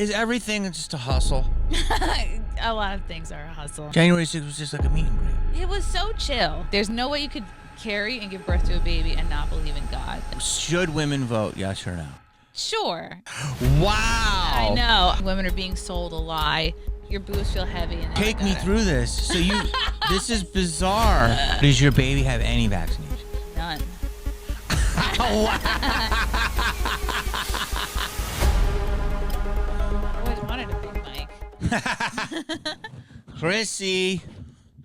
Is everything just a hustle? A lot of things are a hustle. January 6th was just like a meet and greet. It was so chill. There's no way you could carry and give birth to a baby and not believe in God. Should women vote? Yes or no? Sure. Wow. I know. Women are being sold a lie. Your boobs feel heavy. And Take me through this. So this is bizarre. Does your baby have any vaccination? None. I always wanted a big mic. Chrissie.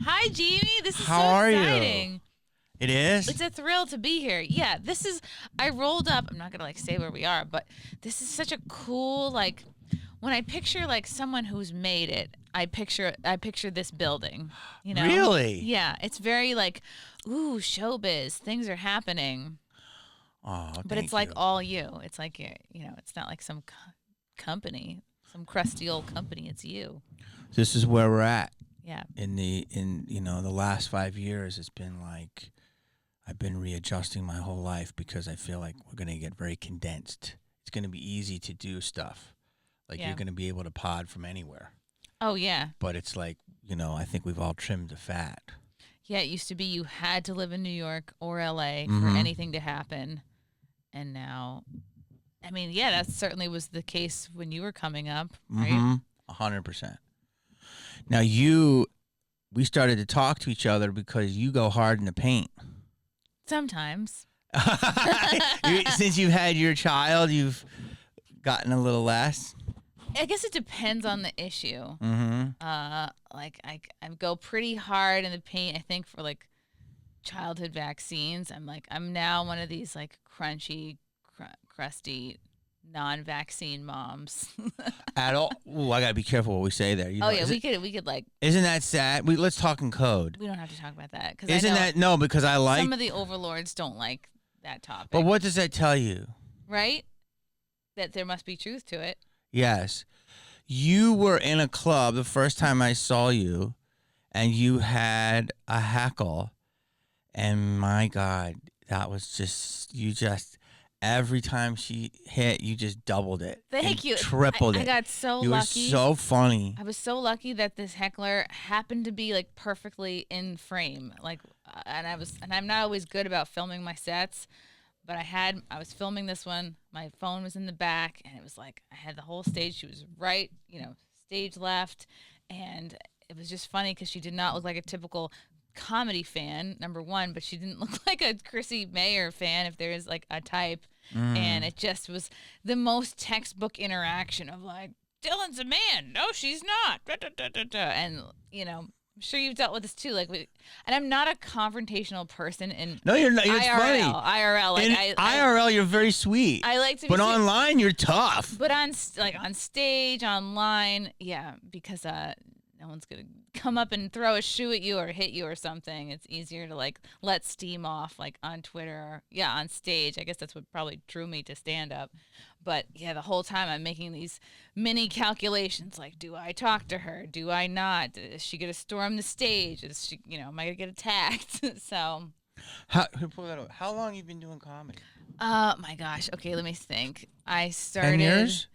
Hi, Jamie. This is How so are exciting. you? It is? It's a thrill to be here. Yeah, I rolled up. I'm not going to say where we are, but this is such a cool, when I picture someone who's made it, I picture this building, Really? Yeah, it's very ooh, showbiz. Things are happening. Oh, but it's all you. It's like, it's not like some company, some crusty old company. It's you. This is where we're at. Yeah. In the last 5 years, it's been like I've been readjusting my whole life because I feel like we're going to get very condensed. It's going to be easy to do stuff. You're going to be able to pod from anywhere. Oh, yeah. But it's I think we've all trimmed the fat. Yeah, it used to be you had to live in New York or L.A. for anything to happen. And now, that certainly was the case when you were coming up, right? 100%. Now, we started to talk to each other because you go hard in the paint. Sometimes. Since you've had your child, you've gotten a little less. I guess it depends on the issue. Mm-hmm. I go pretty hard in the paint. I think for childhood vaccines, I'm now one of these crunchy, crusty, non-vaccine moms. At all? Ooh, I gotta be careful what we say there. We could Isn't that sad? Let's talk in code. We don't have to talk about that because I like some of the overlords don't like that topic. But what does that tell you? Right? That there must be truth to it. Yes. You were in a club the first time I saw you, and you had a heckle, and my God, that was every time she hit, you just doubled it. Thank you. Tripled it. I got so lucky. You were so funny. I was so lucky that this heckler happened to be perfectly in frame. And I'm not always good about filming my sets, but I was filming this one. My phone was in the back, and it was I had the whole stage. She was right, stage left, and it was just funny because she did not look like a typical comedy fan, number one, but she didn't look like a Chrissie Mayr fan, if there is a type. And it just was the most textbook interaction of Dylan's a man. No, she's not. And, I'm sure you've dealt with this too. And I'm not a confrontational person in No, you're not. It's IRL. funny. IRL. In IRL, you're very sweet. I like to be But online, you're tough. But on stage, online, yeah, because no one's going to come up and throw a shoe at you or hit you or something. It's easier to let steam off on Twitter or on stage. I guess that's what probably drew me to stand up. But yeah, the whole time I'm making these mini calculations do I talk to her? Do I not? Is she going to storm the stage? Is she, am I going to get attacked? So How long have you been doing comedy? My gosh. Okay, let me think. I started 10 years?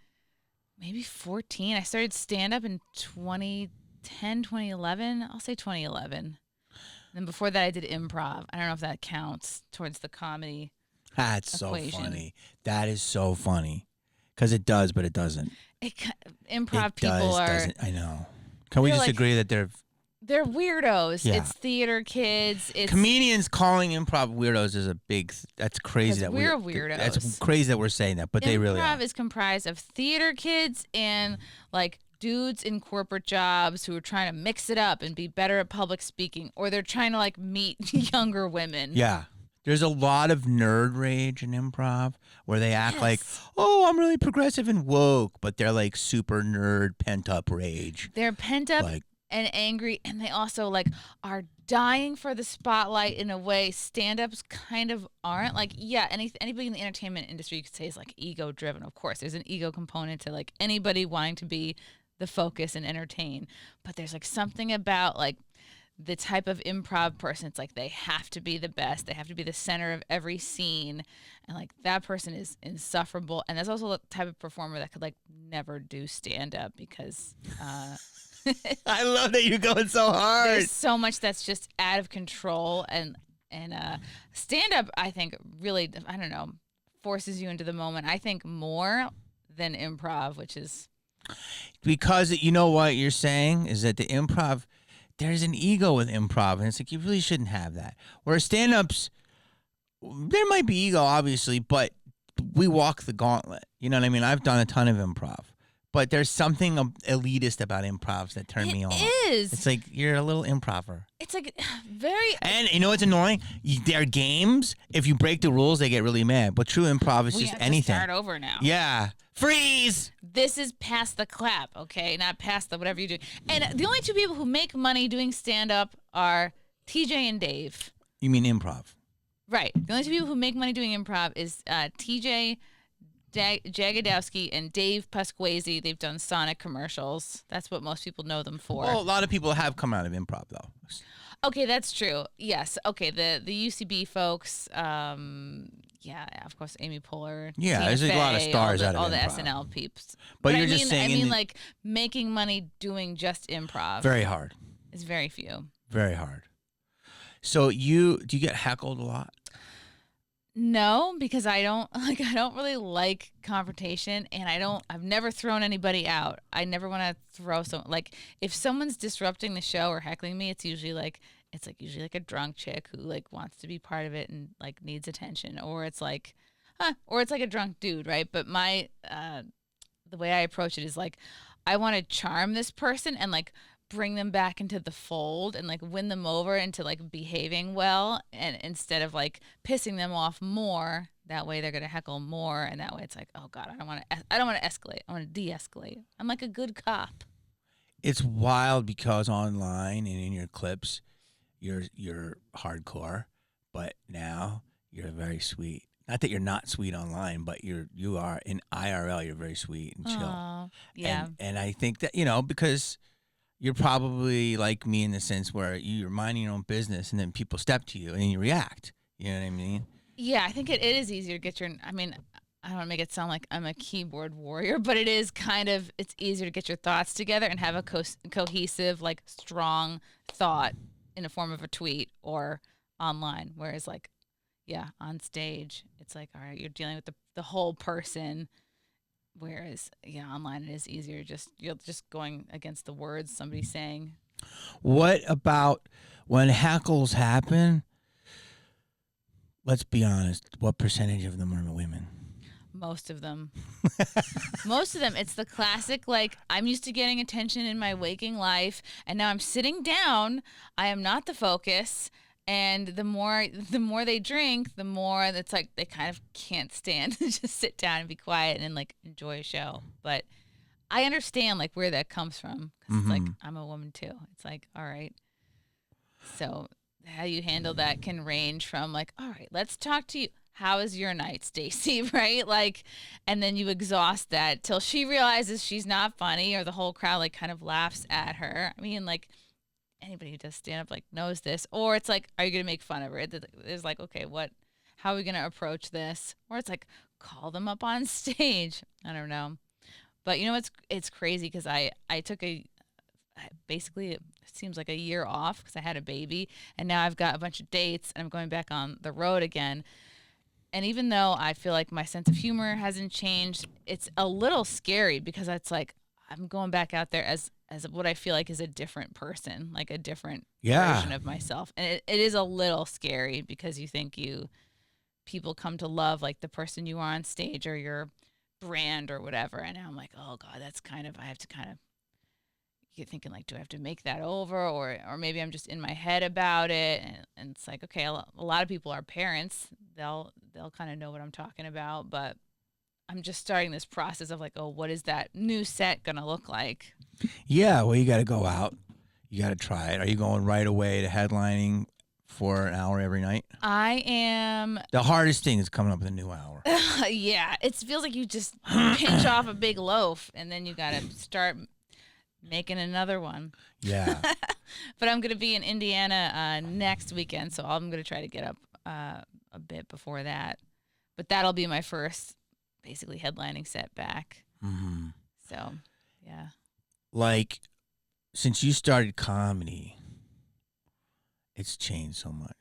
Maybe 14. I started stand up in 2011. I'll say 2011. And before that, I did improv. I don't know if that counts towards the comedy. That's equation. So funny. That is so funny. Because it does, but it doesn't. Improv people doesn't. I know. Can we just agree that they're weirdos? Yeah. It's theater kids. It's comedians calling improv weirdos is a big. That's crazy. That we're weirdos. That's crazy that we're saying that, but they really are. Improv is comprised of theater kids and dudes in corporate jobs who are trying to mix it up and be better at public speaking, or they're trying to meet younger women. Yeah. There's a lot of nerd rage in improv where they act Yes. oh, I'm really progressive and woke, but they're super nerd, pent up rage. They're pent up and angry, and they also are dying for the spotlight in a way stand-ups kind of aren't. Anybody in the entertainment industry you could say is ego driven. Of course, there's an ego component to anybody wanting to be the focus and entertain, but there's something about the type of improv person, it's like they have to be the best. They have to be the center of every scene. And like that person is insufferable. And there's also the type of performer that could like never do stand up because I love that you're going so hard. there's so much that's just out of control. And stand up, I think, really, I don't know, forces you into the moment. I think more than improv, which is Because you know what you're saying is that the improv, there's an ego with improv, and it's like you really shouldn't have that. Whereas stand-ups, there might be ego, obviously, but we walk the gauntlet. You know what I mean? I've done a ton of improv, but there's something elitist about improvs that turn me on. It is. It's like you're a little improver. It's like very. And you know what's annoying? Their games, if you break the rules, they get really mad. But true improv is We just have anything. to start over now. Yeah. Freeze! This is past the clap, okay? Not past the whatever you do. And the only two people who make money doing stand-up are TJ and Dave. You mean improv? Right. The only two people who make money doing improv is TJ Jagodowski and Dave Pasquazi. They've done Sonic commercials. That's what most people know them for. Well, a lot of people have come out of improv, though. Okay, that's true. Yes. Okay, the UCB folks, yeah, of course, Amy Poehler. Yeah, Tina there's a lot of Fey, stars out of all the improv. SNL peeps. But you're I just mean, saying I in mean, the- like making money doing just improv Very hard. is very few. Very hard. So do you get heckled a lot? No, because I don't really like confrontation, and I've never thrown anybody out. I never want to throw someone, like if someone's disrupting the show or heckling me, it's usually like a drunk chick who like wants to be part of it and like needs attention, or it's like a drunk dude, right? But my the way I approach it is like I want to charm this person and like bring them back into the fold and like win them over into like behaving well, and instead of like pissing them off more, that way they're going to heckle more, and that way it's like, oh god, I don't want to escalate. I want to de-escalate. I'm like a good cop. It's wild because online and in your clips, you're hardcore, but now you're very sweet. Not that you're not sweet online, but you are in IRL. You're very sweet and chill. Aww, yeah. And I think that because you're probably like me in the sense where you're minding your own business, and then people step to you and you react. You know what I mean? Yeah, I think it is easier to get your. I mean, I don't want to make it sound like I'm a keyboard warrior, but it is it's easier to get your thoughts together and have a cohesive, like strong thought in the form of a tweet or online. Whereas like, yeah, on stage, it's like, all right, you're dealing with the whole person. Whereas, yeah, online it is easier. You're just going against the words somebody's saying. What about when heckles happen? Let's be honest. What percentage of them are women? Most of them. Most of them. It's the classic, like, I'm used to getting attention in my waking life, and now I'm sitting down. I am not the focus. And the more they drink, the more it's like they kind of can't stand to just sit down and be quiet and like enjoy a show. But I understand like where that comes from, because it's like I'm a woman too. It's like, all right. So how you handle that can range from like, all right, let's talk to you. How is your night, Stacy? Right? Like, and then you exhaust that till she realizes she's not funny, or the whole crowd like kind of laughs at her. I mean, like, anybody who does stand up like knows this. Or it's like, are you gonna make fun of her? It's like, okay, how are we gonna approach this? Or it's like, call them up on stage. I don't know. But you know, it's crazy because I took basically it seems like a year off because I had a baby, and now I've got a bunch of dates and I'm going back on the road again. And even though I feel like my sense of humor hasn't changed, it's a little scary because it's like I'm going back out there as what I feel like is a different person, like a different version of myself. And it is a little scary because you think people come to love like the person you are on stage or your brand or whatever. And now I'm like, oh God, I have to kind of get thinking like, do I have to make that over? Or maybe I'm just in my head about it. And it's like, okay, a lot of people are parents. They'll kind of know what I'm talking about, but I'm just starting this process of like, oh, what is that new set going to look like? Yeah, well, you got to go out. You got to try it. Are you going right away to headlining for an hour every night? I am. The hardest thing is coming up with a new hour. Yeah, it feels like you just pinch off a big loaf and then you got to start making another one. Yeah. But I'm going to be in Indiana next weekend, so I'm going to try to get up a bit before that. But that'll be my first, basically, headlining set back. Mm-hmm. So, yeah. Like, since you started comedy, it's changed so much.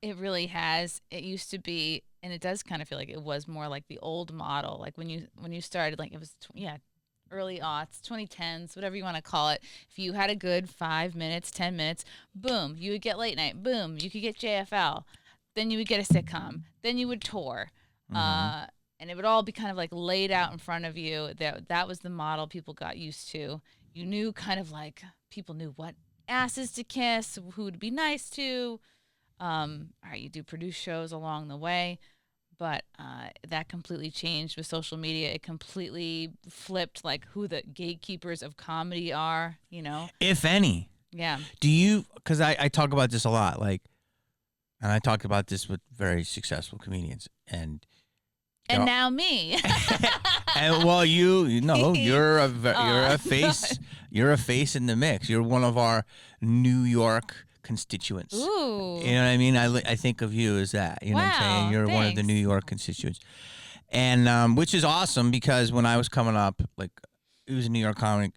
It really has. It used to be, and it does kind of feel like it was more like the old model. Like when you started, like it was, early aughts, 2010s, whatever you want to call it. If you had a good 5 minutes, 10 minutes, boom, you would get late night. Boom, you could get JFL. Then you would get a sitcom. Then you would tour. Mm-hmm. And it would all be kind of like laid out in front of you. That was the model people got used to. You knew kind of like people knew what asses to kiss, who to be nice to. All right, you do produce shows along the way, but that completely changed with social media. It completely flipped like who the gatekeepers of comedy are, If any. Yeah. Do you, because I talk about this a lot, like, and I talk about this with very successful comedians, and now me. and well, you're a face. You're a face in the mix. You're one of our New York constituents. Ooh. You know what I mean? I think of you as that. You know what I'm saying? You're one of the New York constituents, and which is awesome because when I was coming up, like, he was a New York comic,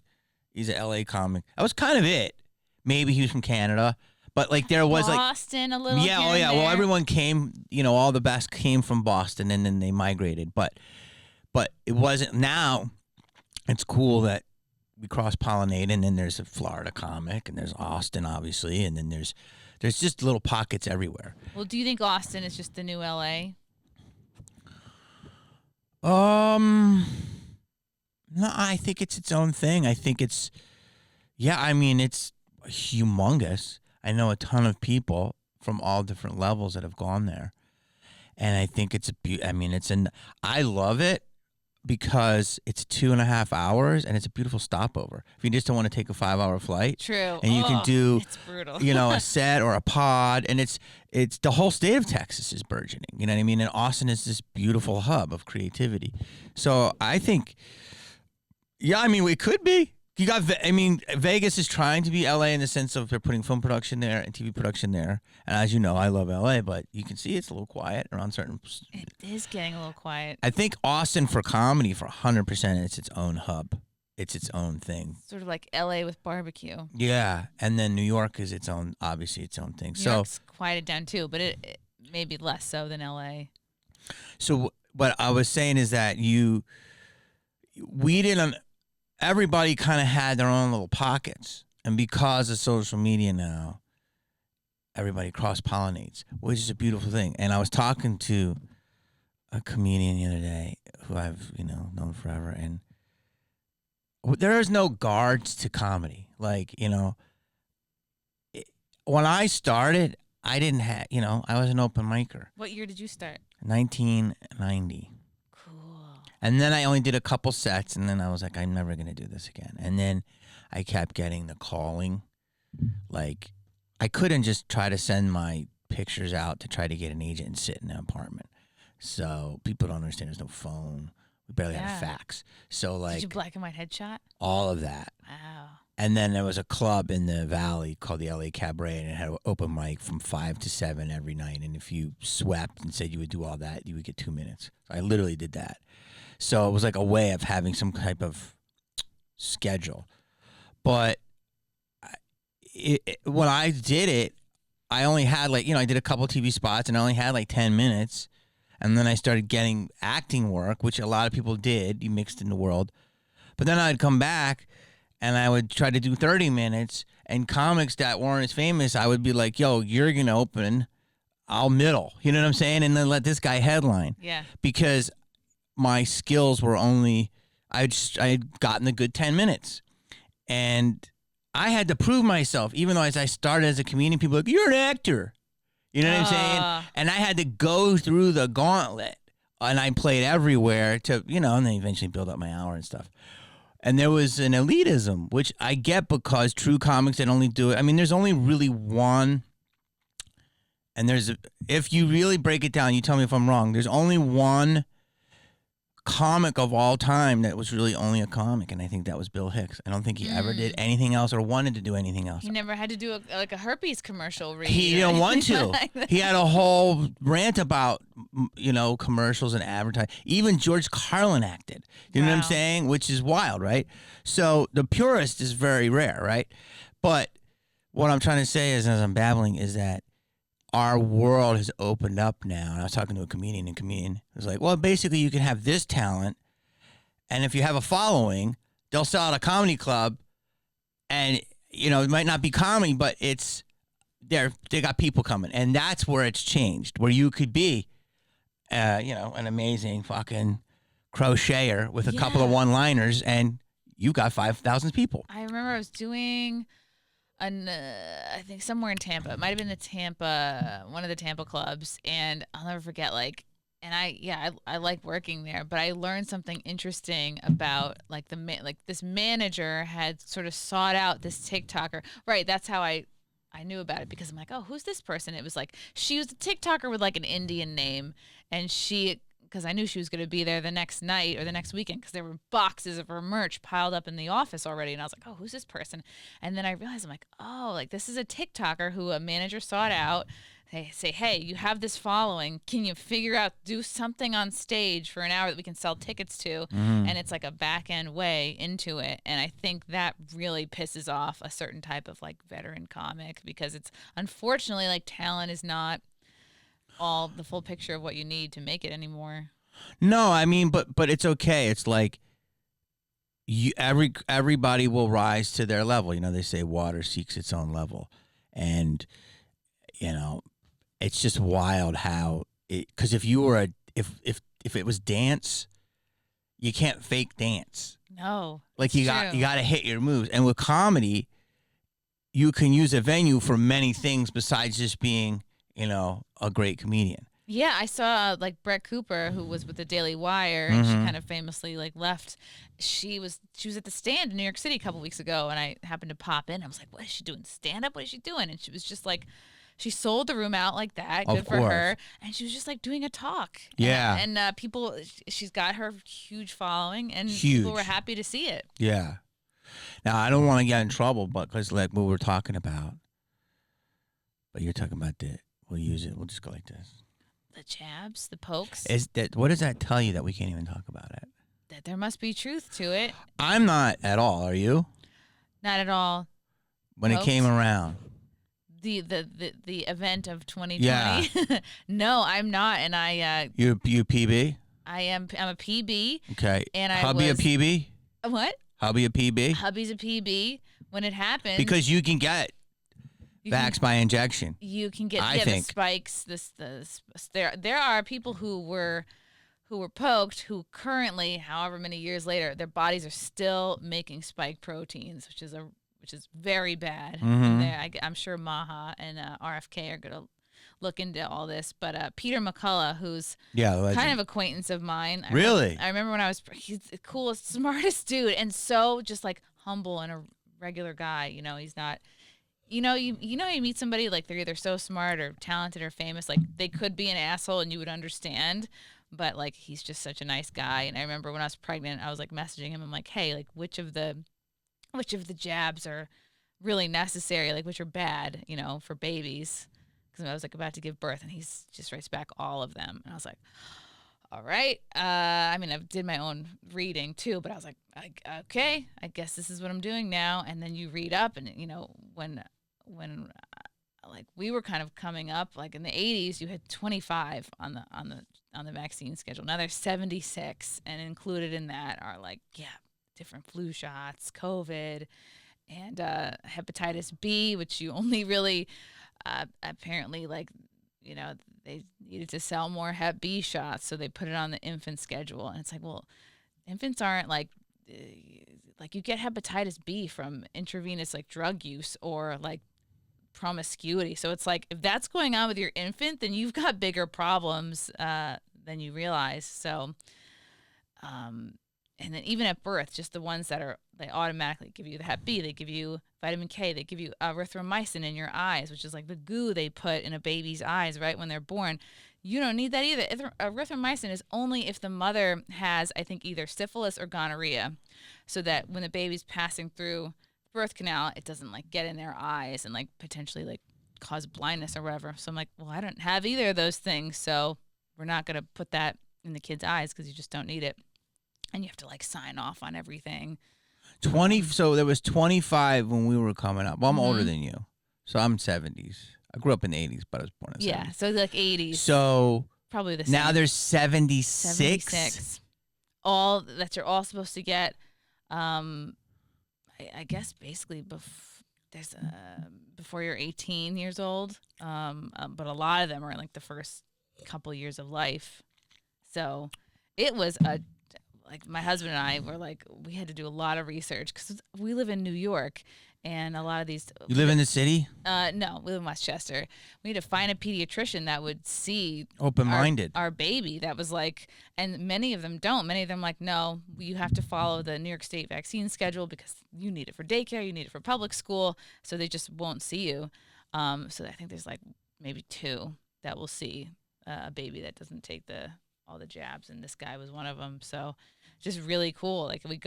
he's an LA comic. That was kind of it. Maybe he was from Canada. But, like, there was, Boston, a little. Yeah, here and Well, there. everyone came, all the best came from Boston, and then they migrated. But it wasn't. Now, it's cool that we cross-pollinate, and then there's a Florida comic, and there's Austin, obviously, and then there's just little pockets everywhere. Well, do you think Austin is just the new LA? No, I think it's its own thing. I think it's, it's humongous. I know a ton of people from all different levels that have gone there. And I think I love it because it's 2.5 hours and it's a beautiful stopover. If you just don't want to take a 5-hour flight. True. And you can do, it's brutal. a set or a pod. And it's the whole state of Texas is burgeoning. You know what I mean? And Austin is this beautiful hub of creativity. So I think, it could be. Vegas is trying to be LA in the sense of they're putting film production there and TV production there. And as you know, I love LA, but you can see it's a little quiet around certain. It is getting a little quiet. I think Austin for comedy for 100%, it's its own hub. It's its own thing. Sort of like LA with barbecue. Yeah. And then New York is its own thing. New York's quieted down too, but it may be less so than LA. So what I was saying is that everybody kind of had their own little pockets. And because of social media now, everybody cross-pollinates, which is a beautiful thing. And I was talking to a comedian the other day who I've, known forever. And there is no guards to comedy. Like, when I started, I didn't have, I was an open micer. What year did you start? 1990. And then I only did a couple sets, and then I was like, I'm never going to do this again. And then I kept getting the calling. Like, I couldn't just try to send my pictures out to try to get an agent and sit in an apartment. So people don't understand there's no phone. We barely had a fax. So, like. Did you black and white headshot? All of that. Wow. And then there was a club in the Valley called the LA Cabaret, and it had an open mic from 5 to 7 every night. And if you swept and said you would do all that, you would get 2 minutes. So I literally did that. So it was like a way of having some type of schedule. But when I did it, I only had I did a couple TV spots and I only had 10 minutes. And then I started getting acting work, which a lot of people did. You mixed in the world. But then I'd come back and I would try to do 30 minutes. And comics that weren't as famous, I would be like, yo, you're going to open. I'll middle. You know what I'm saying? And then let this guy headline. Yeah. Because my skills were only, I had gotten a good 10 minutes. And I had to prove myself, even though as I started as a comedian, people were like, you're an actor. You know what I'm saying? And I had to go through the gauntlet. And I played everywhere to, and then eventually build up my hour and stuff. And there was an elitism, which I get because true comics that only do it. I mean, there's only really one. And if you really break it down, you tell me if I'm wrong, there's only one comic of all time that was really only a comic, and I think that was Bill Hicks. I don't think he ever did anything else or wanted to do anything else. He never had to do a herpes commercial read. He didn't want to. He had a whole rant about, commercials and advertising. Even George Carlin acted. You know what I'm saying? Which is wild, right? So the purist is very rare, right? But what I'm trying to say is, as I'm babbling, is that our world has opened up now. And I was talking to a comedian, and comedian was like, well, basically you can have this talent, and if you have a following, they'll sell at a comedy club, and, it might not be comedy, but they got people coming. And that's where it's changed, where you could be, an amazing fucking crocheter with a couple of one-liners, and you got 5,000 people. I remember I was doing... I think somewhere in Tampa. It might have been one of the Tampa clubs, and I'll never forget. I like working there, but I learned something interesting about this manager had sort of sought out this TikToker. Right, that's how I knew about it, because I'm like, oh, who's this person? It was like she was a TikToker with like an Indian name, and because I knew she was going to be there the next night or the next weekend, because there were boxes of her merch piled up in the office already. And I was like, oh, who's this person? And then I realized, I'm like, oh, like this is a TikToker who a manager sought out. They say, hey, you have this following. Can you do something on stage for an hour that we can sell tickets to? And it's like a back end way into it. And I think that really pisses off a certain type of like veteran comic, because it's unfortunately like talent is not all the full picture of what you need to make it anymore. No, I mean, but it's okay. It's like everybody will rise to their level. They say water seeks its own level, and it's just wild how because if you were if it was dance, you can't fake dance. No, like you got to hit your moves, and with comedy, you can use a venue for many things besides just being a great comedian. Yeah, I saw like Brett Cooper, who was with the Daily Wire, and she kind of famously like left. She was at the Stand in New York City a couple weeks ago, and I happened to pop in. I was like, what is she doing? Stand up? What is she doing? And she was just like, she sold the room out like that. Good for her. And she was just like doing a talk. Yeah. And people, she's got her huge following, and people were happy to see it. Yeah. Now, I don't want to get in trouble, but because like what we're talking about, but you're talking about we'll use it. We'll just go like this. The jabs, the pokes. What does that tell you that we can't even talk about it? That there must be truth to it. I'm not at all. Are you? Not at all. When it came around. The event of 2020. Yeah. No, I'm not, and I. You PB? I'm a PB. Okay. And Hubby a PB? What? Hubby a PB? Hubby's a PB. When it happened. Because you can get vax by injection. You can get the spikes. There are people who were poked who currently, however many years later, their bodies are still making spike proteins, which is very bad. And I'm sure Maha and RFK are going to look into all this. But Peter McCullough, who's kind of acquaintance of mine. Really? I remember when he's the coolest, smartest dude, and so just like humble and a regular guy. He's not. You meet somebody like they're either so smart or talented or famous, like they could be an asshole and you would understand, but like he's just such a nice guy. And I remember when I was pregnant, I was like messaging him. I'm like, hey, like which of the jabs are really necessary, like which are bad, for babies, because I was like about to give birth, and he's just writes back all of them, and I was like, all right. I mean, I did my own reading too, but I was like, okay, I guess this is what I'm doing now. And then you read up, and when like we were kind of coming up, like in the 80s, you had 25 on the vaccine schedule. Now there's 76, and included in that are like different flu shots, COVID, and hepatitis B, which you only really apparently like they needed to sell more Hep B shots, so they put it on the infant schedule. And it's like, well, infants aren't like you get hepatitis B from intravenous like drug use or like promiscuity. So it's like if that's going on with your infant, then you've got bigger problems than you realize. So and then even at birth, just the ones that are, they automatically give you the Hep B, they give you vitamin K, they give you erythromycin in your eyes, which is like the goo they put in a baby's eyes right when they're born. You don't need that either. Erythromycin is only if the mother has, I think, either syphilis or gonorrhea, so that when the baby's passing through the birth canal, it doesn't like get in their eyes and like potentially like cause blindness or whatever. So I'm like, well, I don't have either of those things, so we're not going to put that in the kid's eyes because you just don't need it. And you have to like sign off on everything. 20. So there was 25 when we were coming up. Well, I'm older than you, so I'm 70s. I grew up in the 80s, but I was born in the 70s. So like 80s. So probably the same. now there's 76. 76. All that you're all supposed to get. I guess basically before you're 18 years old. But a lot of them are in like the first couple years of life. So it was like my husband and I were like, we had to do a lot of research because we live in New York, and a lot of these. You live in the city? No, we live in Westchester. We had to find a pediatrician that would see open-minded our baby. That was like, and many of them don't. Many of them like, no, you have to follow the New York State vaccine schedule because you need it for daycare, you need it for public school, so they just won't see you. So I think there's like maybe 2 that will see a baby that doesn't take all the jabs, and this guy was one of them. So just really cool. Like we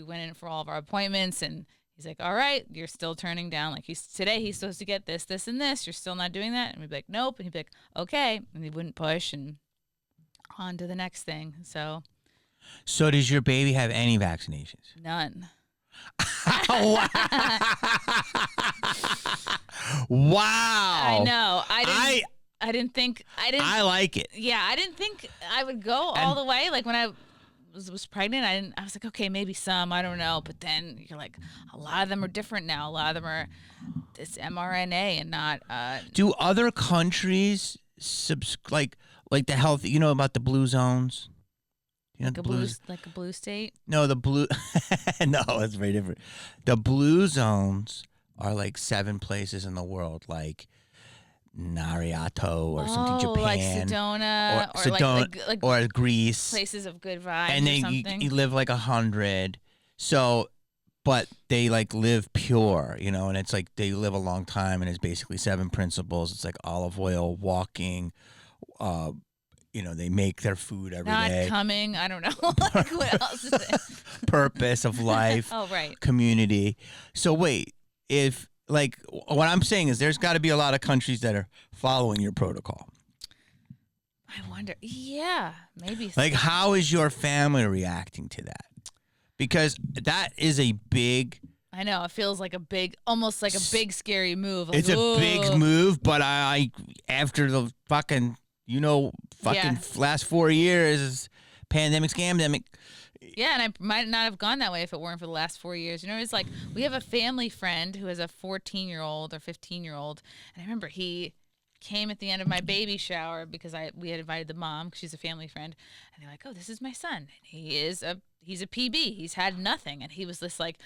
went in for all of our appointments, and he's like, all right, you're still turning down. Like today he's supposed to get this, this, and this. You're still not doing that. And we'd be like, nope. And he'd be like, okay. And he wouldn't push, and on to the next thing. So does your baby have any vaccinations? None. Wow. I know. I didn't think. I like it. Yeah, I didn't think I would go all the way. Like when I was pregnant, I was like, okay, maybe some, I don't know. But then you're like, a lot of them are different now. A lot of them are this mRNA and not. Do other countries like the health? You know about the blue zones? You know, like a blue state? No, the blue. No, it's very different. The blue zones are like 7 places in the world, like Nariato or something, Japan, like Sedona, or Greece, places of good vibes, and you live like 100. So, but they like live pure, you know, and it's like they live a long time, and it's basically 7 principles. It's like olive oil, walking, you know, they make their food every day. Not coming, I don't know. Like what else is it? Purpose of life. Oh, right. Community. So wait, if like what I'm saying is there's got to be a lot of countries that are following your protocol. I wonder. Yeah, maybe. Like, how is your family reacting to that? Because that is a big. I know, it feels like almost like a big scary move. Like, it's a big move, but I after the fucking last 4 years, pandemic, scamdemic. Yeah, and I might not have gone that way if it weren't for the last 4 years. You know, it's like we have a family friend who has a 14-year-old or 15-year-old, and I remember he came at the end of my baby shower because we had invited the mom because she's a family friend, and they're like, "Oh, this is my son. He's a PB. He's had nothing," and he was this like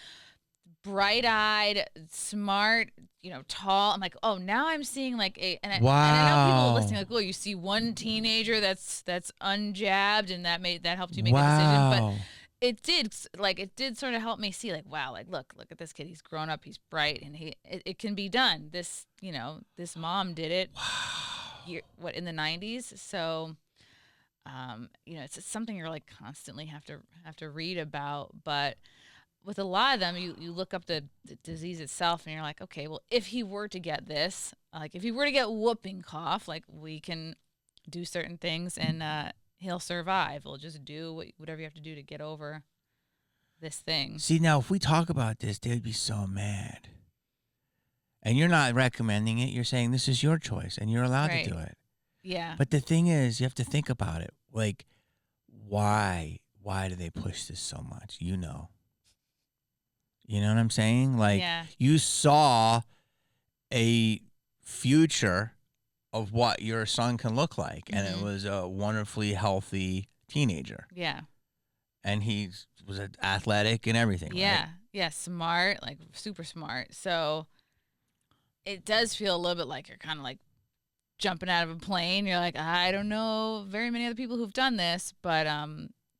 bright-eyed, smart, you know, tall. I'm like, oh, now I'm seeing like and I know people listening like, oh, you see one teenager that's unjabbed, and that helped you make a decision, but it did sort of help me see like, wow, like look at this kid. He's grown up. He's bright, and it can be done. This mom did it. Wow. In the 90s? So, it's something you're like constantly have to read about, but. With a lot of them, you look up the disease itself, and you're like, okay, well, if he were to get this, like if he were to get whooping cough, like we can do certain things, and he'll survive. He'll just do whatever you have to do to get over this thing. See, now if we talk about this, they'd be so mad. And you're not recommending it. You're saying this is your choice, and you're allowed to do it. Yeah. But the thing is, you have to think about it. Like, why do they push this so much? You know. You know what I'm saying? Like, you saw a future of what your son can look like, and it was a wonderfully healthy teenager. Yeah. And he was athletic and everything. Yeah. Right? Yeah, smart, like super smart. So it does feel a little bit like you're kind of like jumping out of a plane. You're like, I don't know very many other people who've done this, but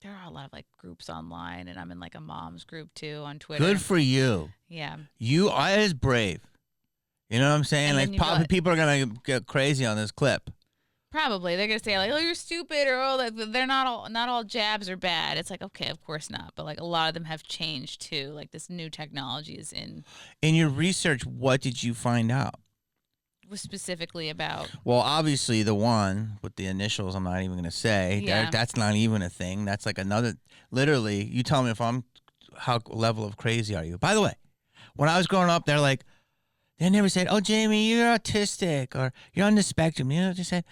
there are a lot of like groups online, and I'm in like a mom's group too on Twitter. Good for you. Yeah. That is brave. You know what I'm saying? And like, then you probably people are gonna get crazy on this clip. Probably they're gonna say like, "Oh, you're stupid," or "Oh, they're not all jabs are bad." It's like, okay, of course not, but like a lot of them have changed too. Like this new technology is in. In your research, what did you find out? Was specifically about. Well, obviously the one with the initials, I'm not even gonna say. Yeah. That's not even a thing. That's like another. Literally, you tell me how level of crazy are you? By the way, when I was growing up, they're like. They never said, "Oh, Jamie, you're autistic," or "You're on the spectrum." You know, they said,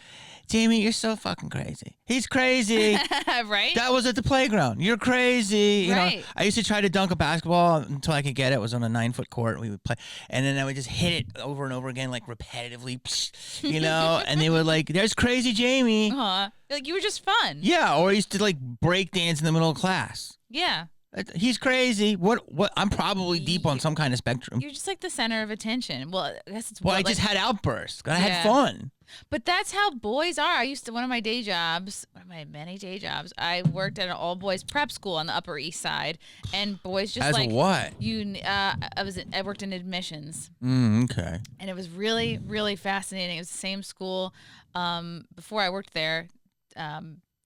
"Jamie, you're so fucking crazy. He's crazy." Right? That was at the playground. You're crazy. You know, I used to try to dunk a basketball until I could get it. It was on a 9-foot court. We would play, and then I would just hit it over and over again, like repetitively. You know, and they were like, "There's crazy Jamie." Like you were just fun. Yeah, or I used to like break dance in the middle of class. Yeah. He's crazy. What? I'm probably deep on some kind of spectrum. You're just like the center of attention. Well, I guess it's. Well, I just had outbursts. I had fun. But that's how boys are. I used to one of my many day jobs. I worked at an all boys prep school on the Upper East Side, and boys just As like what? I worked in admissions. Okay. And it was really, really fascinating. It was the same school. Before I worked there,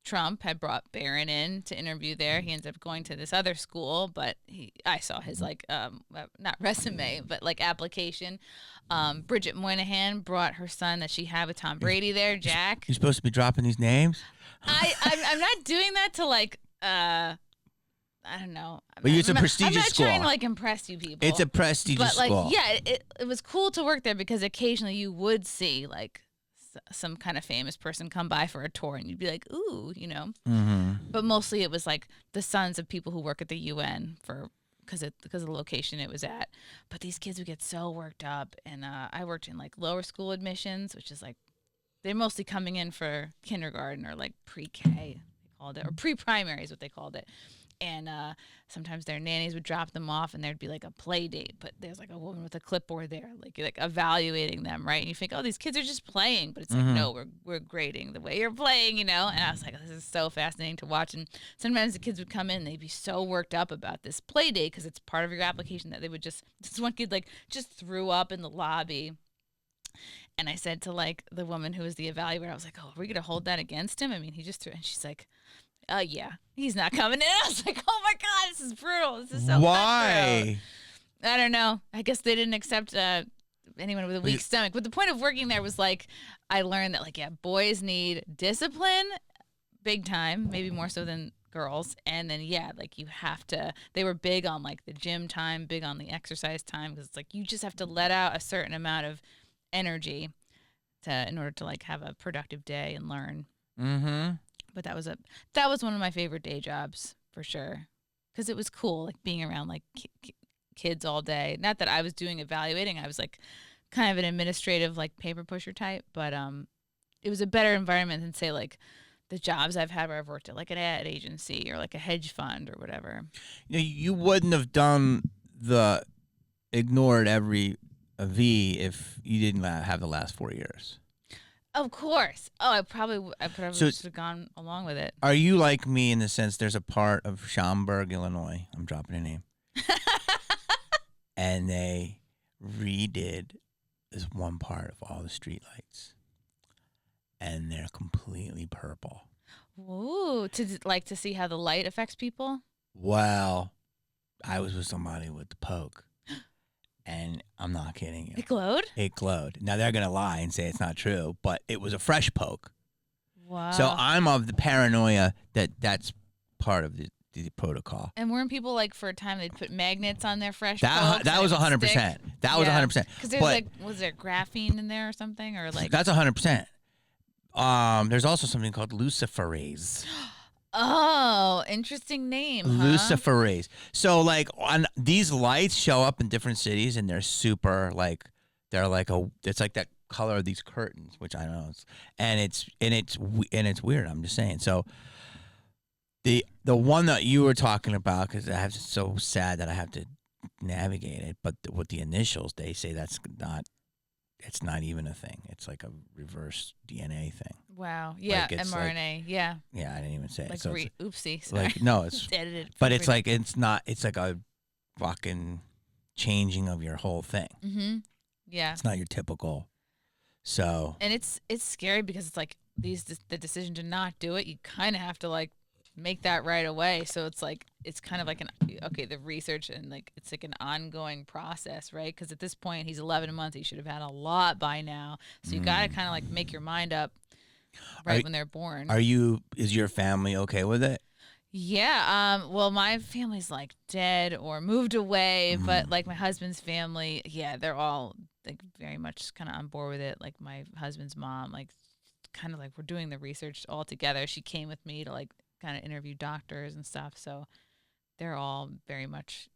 Trump had brought Barron in to interview there. He ended up going to this other school, but I saw his not resume, but like application. Bridget Moynihan brought her son that she had with Tom Brady there, Jack. You're supposed to be dropping these names? I'm not doing that to like I don't know. But it's a prestigious school. I'm not trying to like impress you people. It's a prestigious school. But like, yeah, it was cool to work there because occasionally you would see like some kind of famous person come by for a tour and you'd be like, ooh, you know. Mm-hmm. But mostly it was like the sons of people who work at the UN because of the location it was at. But these kids would get so worked up, and I worked in like lower school admissions, which is like they're mostly coming in for kindergarten or like pre-K, they called it, or pre-primary is what they called it. And sometimes their nannies would drop them off, and there'd be like a play date, but there's like a woman with a clipboard there, like evaluating them, right? And you think, oh, these kids are just playing, but it's like, no, we're grading the way you're playing, you know? And I was like, this is so fascinating to watch. And sometimes the kids would come in, and they'd be so worked up about this play date because it's part of your application that they would this one kid like just threw up in the lobby. And I said to like the woman who was the evaluator, I was like, oh, are we gonna hold that against him? I mean, he just threw, and she's like, yeah, he's not coming in. I was like, oh my God, this is brutal. This is so Why? I don't know. I guess they didn't accept anyone with a weak stomach. But the point of working there was like, I learned that like, yeah, boys need discipline big time, maybe more so than girls. And then, yeah, like you have to, they were big on like the gym time, big on the exercise time. Because it's like, you just have to let out a certain amount of energy in order to like have a productive day and learn. Mm-hmm. But that was one of my favorite day jobs for sure, because it was cool, like being around like kids all day. Not that I was doing evaluating, I was like kind of an administrative like paper pusher type, but it was a better environment than say like the jobs I've had where I've worked at like an ad agency or like a hedge fund or whatever. You wouldn't have done the ignored every V if you didn't have the last 4 years. Of course. Oh, I probably should have gone along with it. Are you like me in the sense there's a part of Schaumburg, Illinois, I'm dropping a name, and they redid this one part of all the streetlights, and they're completely purple. Ooh, to see how the light affects people? Well, I was with somebody with the poke. And I'm not kidding you. It glowed? It glowed. Now, they're going to lie and say it's not true, but it was a fresh poke. Wow. So I'm of the paranoia that that's part of the protocol. And weren't people like for a time they'd put magnets on their fresh pokes? That was 100%. That was 100%. Because there's like, was there graphene in there or something? Or like That's 100%. There's also something called luciferase. Oh, interesting name, huh? Luciferase. So like on these lights show up in different cities, and they're super like it's like that color of these curtains, which I don't know, and it's weird. I'm just saying. So the one that you were talking about, because it's so sad that I have to navigate it, but with the initials, they say that's not it's not even a thing. It's like a reverse DNA thing. Wow. Yeah. Like, it's mRNA. Yeah. Yeah, I didn't even say it. Like So oopsie. Sorry. like no, it's edited. but it's like it's not. It's like a fucking changing of your whole thing. Mm-hmm. Yeah. It's not your typical. So. And it's scary because it's like the decision to not do it. You kind of have to like make that right away. So it's like it's kind of like the research and like it's like an ongoing process, right? Because at this point he's 11 months. He should have had a lot by now. So you got to kind of like make your mind up right when they're born. Is your family okay with it? Yeah. Well, my family's like dead or moved away, but like my husband's family, yeah, they're all like very much kind of on board with it. Like my husband's mom, like kind of like we're doing the research all together. She came with me to like kind of interview doctors and stuff. So they're all very much,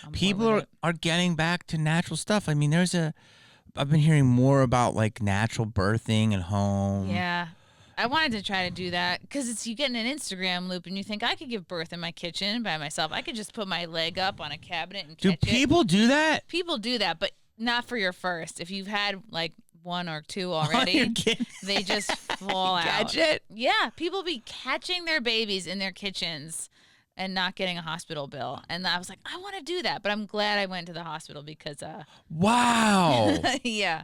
on people board with are getting back to natural stuff. I mean, I've been hearing more about like natural birthing at home. Yeah. I wanted to try to do that because you get in an Instagram loop and you think I could give birth in my kitchen by myself. I could just put my leg up on a cabinet and catch it. Do people do that? People do that, but not for your first. If you've had like one or two already, they just fall out. Catch it? Yeah, people be catching their babies in their kitchens and not getting a hospital bill. And I was like, I want to do that, but I'm glad I went to the hospital because wow. yeah.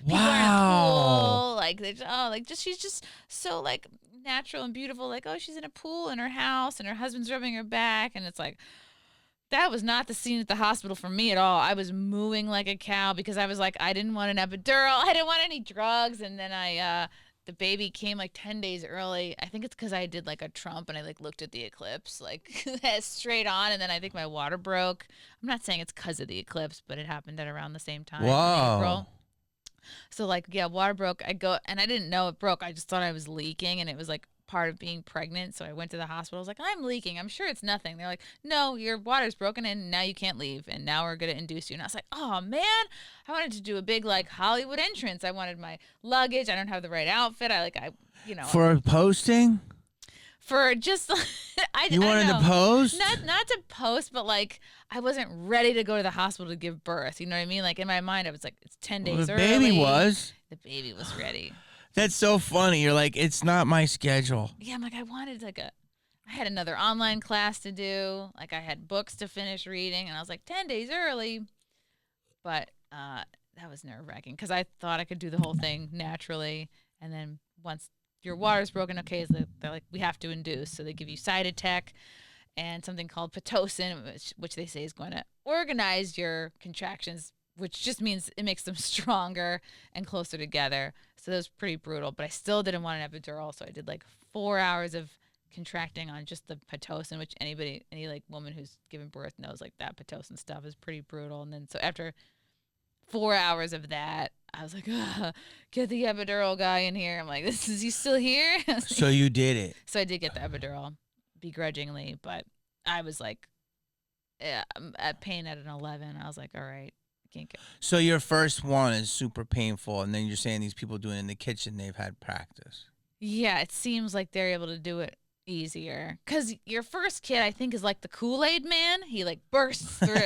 People are in the pool, she's just so like natural and beautiful. Like, oh, she's in a pool in her house and her husband's rubbing her back, and it's like that was not the scene at the hospital for me at all. I was mooing like a cow because I was like, I didn't want an epidural, I didn't want any drugs, and then the baby came like 10 days early. I think it's because I did like a Trump and I like looked at the eclipse like straight on, and then I think my water broke. I'm not saying it's because of the eclipse, but it happened at around the same time in April. So like, yeah, water broke. I go and I didn't know it broke. I just thought I was leaking and it was like part of being pregnant. So I went to the hospital. I was like, I'm leaking. I'm sure it's nothing. They're like, no, your water's broken and now you can't leave. And now we're going to induce you. And I was like, oh man, I wanted to do a big like Hollywood entrance. I wanted my luggage. I don't have the right outfit. For posting? For just, you wanted to post? Not to post, but like I wasn't ready to go to the hospital to give birth. You know what I mean? Like in my mind, I was like, it's 10 days early. The baby was. The baby was ready. That's so funny. You're like, it's not my schedule. Yeah, I'm like, I wanted I had another online class to do. Like I had books to finish reading, and I was like, 10 days early. But that was nerve-wracking because I thought I could do the whole thing naturally, and then once your water's broken, okay, so they're like, we have to induce. So they give you Cytotec and something called Pitocin, which they say is going to organize your contractions, which just means it makes them stronger and closer together. So that was pretty brutal, but I still didn't want an epidural. So I did like 4 hours of contracting on just the Pitocin, which any like woman who's given birth knows like that Pitocin stuff is pretty brutal. And then so after 4 hours of that, I was like, get the epidural guy in here. I'm like, is he still here? So you did it. So I did get the epidural begrudgingly, but I was like, I'm at pain at an 11. I was like, all right, can't go. So your first one is super painful, and then you're saying these people doing it in the kitchen, they've had practice. Yeah, it seems like they're able to do it easier. Because your first kid, I think, is like the Kool-Aid man. He like bursts through.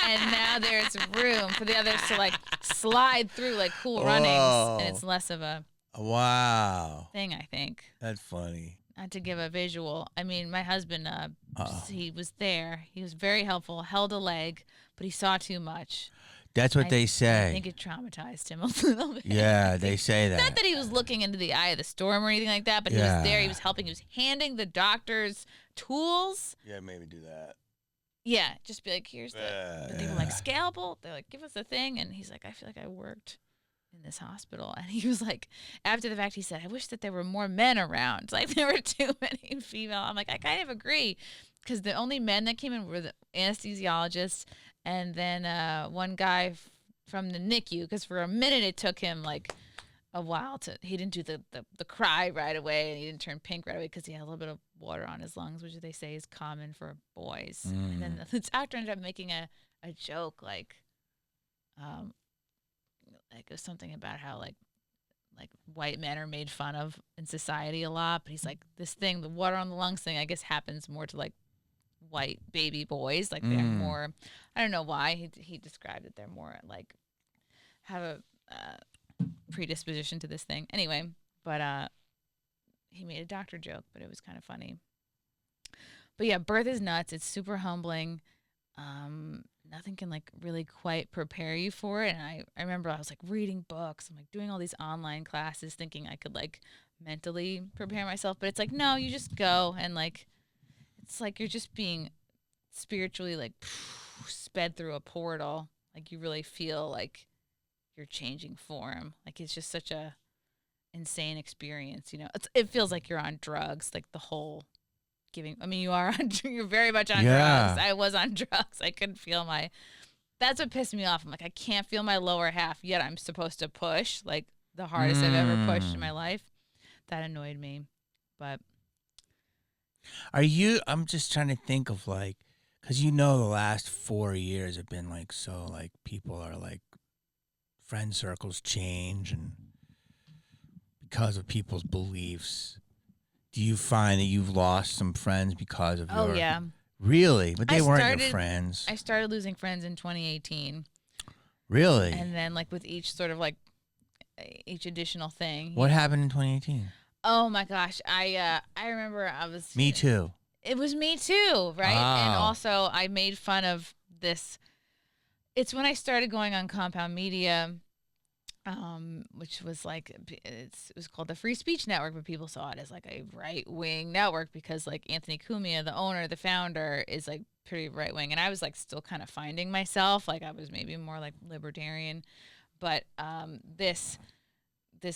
And now there's room for the others to like slide through like Cool Runnings, and it's less of a thing, I think. That's funny. Not to give a visual. I mean, my husband, he was there. He was very helpful, held a leg, but he saw too much. That's what they say. I think it traumatized him a little bit. Yeah, they say that. Not that he was looking into the eye of the storm or anything like that, but he was there. He was helping. He was handing the doctors tools. Yeah, maybe do that. Yeah, just be like, here's the thing, like scalpel. They're like, give us the thing. And he's like, I feel like I worked in this hospital. And he was like, after the fact, he said, I wish that there were more men around. Like there were too many female. I'm like, I kind of agree. Because the only men that came in were the anesthesiologists and then one guy from the NICU. Because for a minute it took him like a while he didn't do the cry right away, and he didn't turn pink right away because he had a little bit of water on his lungs, which they say is common for boys. And then the doctor ended up making a joke like it was something about how like white men are made fun of in society a lot, but he's like, this thing, the water on the lungs thing, I guess happens more to like white baby boys, like they're more, I don't know why he described it, they're more like have a predisposition to this thing. Anyway, but he made a doctor joke, but it was kind of funny. But yeah, birth is nuts. It's super humbling. Nothing can like really quite prepare you for it. And I remember I was like reading books. I'm like doing all these online classes thinking I could like mentally prepare myself. But it's like, no, you just go and like, it's like you're just being spiritually like sped through a portal. Like you really feel like you're changing form. Like it's just such a insane experience. You know, it feels like you're on drugs. Like the whole giving. I mean, you're very much on drugs. I was on drugs. I couldn't feel that's what pissed me off. I'm like, I can't feel my lower half yet. I'm supposed to push like the hardest I've ever pushed in my life. That annoyed me. But I'm just trying to think of like, cause the last 4 years have been like, so like people are like, friend circles change and because of people's beliefs. Do you find that you've lost some friends because of Oh, yeah. Really? But they weren't your friends. I started losing friends in 2018. Really? And then, like, with each sort of, like, each additional thing. What happened in 2018? Oh, my gosh. I remember I was... Me too. It was me too, right? Oh. And also, I made fun of this... It's when I started going on Compound Media... which was like it was called the Free Speech Network, but people saw it as like a right-wing network because like Anthony Cumia, the owner, the founder, is like pretty right-wing, and I was like still kind of finding myself, like I was maybe more like libertarian, but this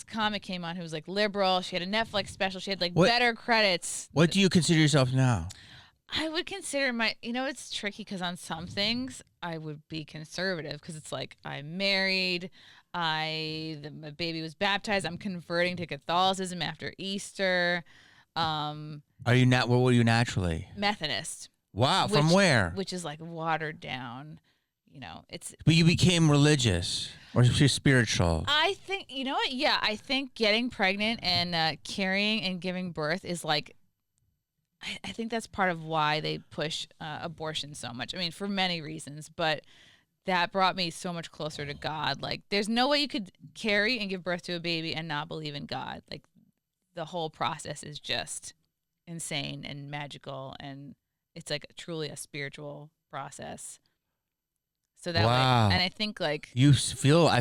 comic came on who was like liberal. She had a Netflix special. She had like better credits. What do you consider yourself now? I would consider it's tricky because on some things I would be conservative because it's like I'm married. My baby was baptized. I'm converting to Catholicism after Easter. Are you not? What were you naturally? Methodist. Wow, from where? Which is like watered down. You know, it's. But you became religious or spiritual. I think what? Yeah, I think getting pregnant and carrying and giving birth is like. I think that's part of why they push abortion so much. I mean, for many reasons, but. That brought me so much closer to God. Like, there's no way you could carry and give birth to a baby and not believe in God. Like, the whole process is just insane and magical, and it's like truly a spiritual process. So that way, and I think like I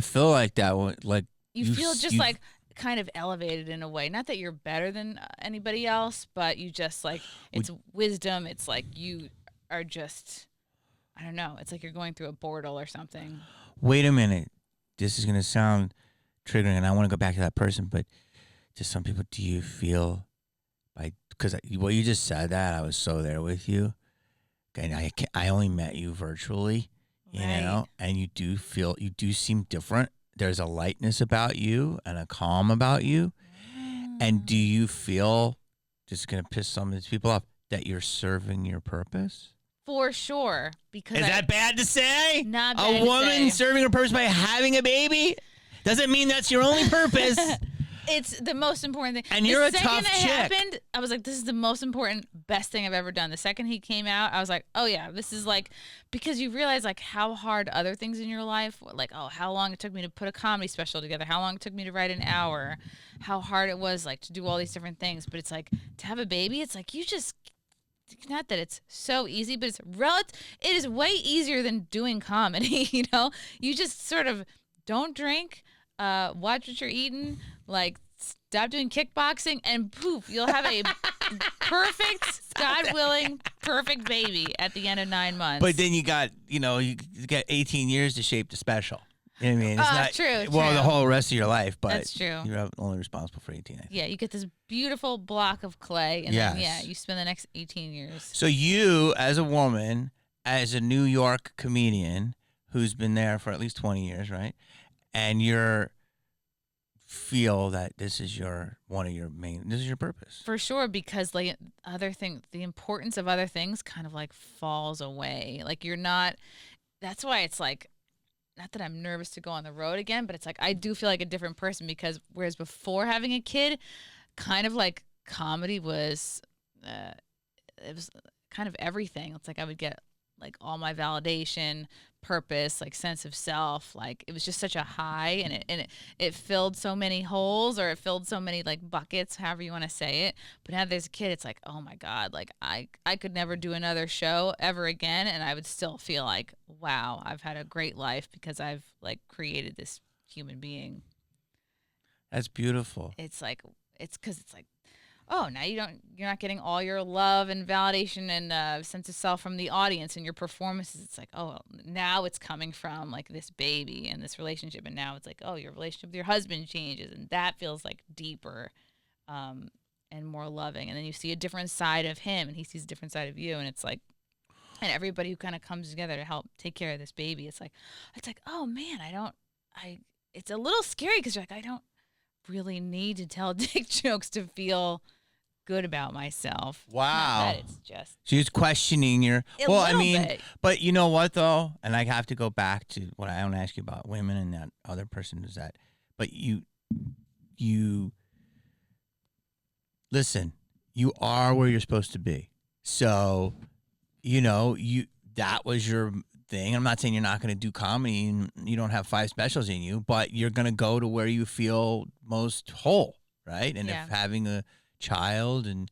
feel like that. Like you feel just like kind of elevated in a way. Not that you're better than anybody else, but you just like it's wisdom. It's like you are just. I don't know. It's like you're going through a portal or something. Wait a minute. This is going to sound triggering, and I want to go back to that person, but just some people, do you feel like, because what you just said that, I was so there with you. And I only met you virtually, you know, and you do seem different. There's a lightness about you and a calm about you. And do you feel, just going to piss some of these people off, that you're serving your purpose? For sure, because is that bad to say? Not bad. A woman serving her purpose by having a baby doesn't mean that's your only purpose. It's the most important thing. And you're a tough chick. The second it happened, I was like, this is the most important, best thing I've ever done. The second he came out, I was like, oh yeah, this is like, because you realize like how hard other things in your life, like, oh, how long it took me to put a comedy special together, how long it took me to write an hour, how hard it was like to do all these different things. But it's like to have a baby, it's like you just. Not that it's so easy, but it is way easier than doing comedy, you know? You just sort of don't drink, watch what you're eating, like stop doing kickboxing, and poof, you'll have a perfect, God willing, perfect baby at the end of 9 months. But then you got 18 years to shape the special. You know what I mean? It's not true. Well, the whole rest of your life, but that's true. You're only responsible for 18. I think. Yeah, you get this beautiful block of clay, and then you spend the next 18 years. So you, as a woman, as a New York comedian who's been there for at least 20 years, right? And you feel that this is your purpose. For sure, because like the importance of other things kind of like falls away. Like you're not. That's why it's like. Not that I'm nervous to go on the road again, but it's like I do feel like a different person because whereas before having a kid, kind of like comedy was, it was kind of everything. It's like I would get like all my validation, purpose, like sense of self. Like it was just such a high, and it filled so many holes, or it filled so many like buckets, however you want to say it. But now there's a kid, it's like, oh my God, like I could never do another show ever again, and I would still feel like, wow, I've had a great life because I've like created this human being. That's beautiful. It's like, it's because it's like, oh, now you're not getting all your love and validation and sense of self from the audience and your performances. It's like, oh, now it's coming from like this baby and this relationship, and now it's like, oh, your relationship with your husband changes, and that feels like deeper, and more loving. And then you see a different side of him, and he sees a different side of you, and it's like, and everybody who kind of comes together to help take care of this baby, it's like, oh man, it's a little scary because you're like, I don't really need to tell dick jokes to feel good about myself. Wow. Not that it's just She's questioning your well, I mean, bit. But you know what though? And I have to go back to what I want to ask you about women and that other person is that. But you listen, you are where you're supposed to be. So, that was your thing. I'm not saying you're not going to do comedy and you don't have 5 specials in you, but you're going to go to where you feel most whole, right? And if having a child and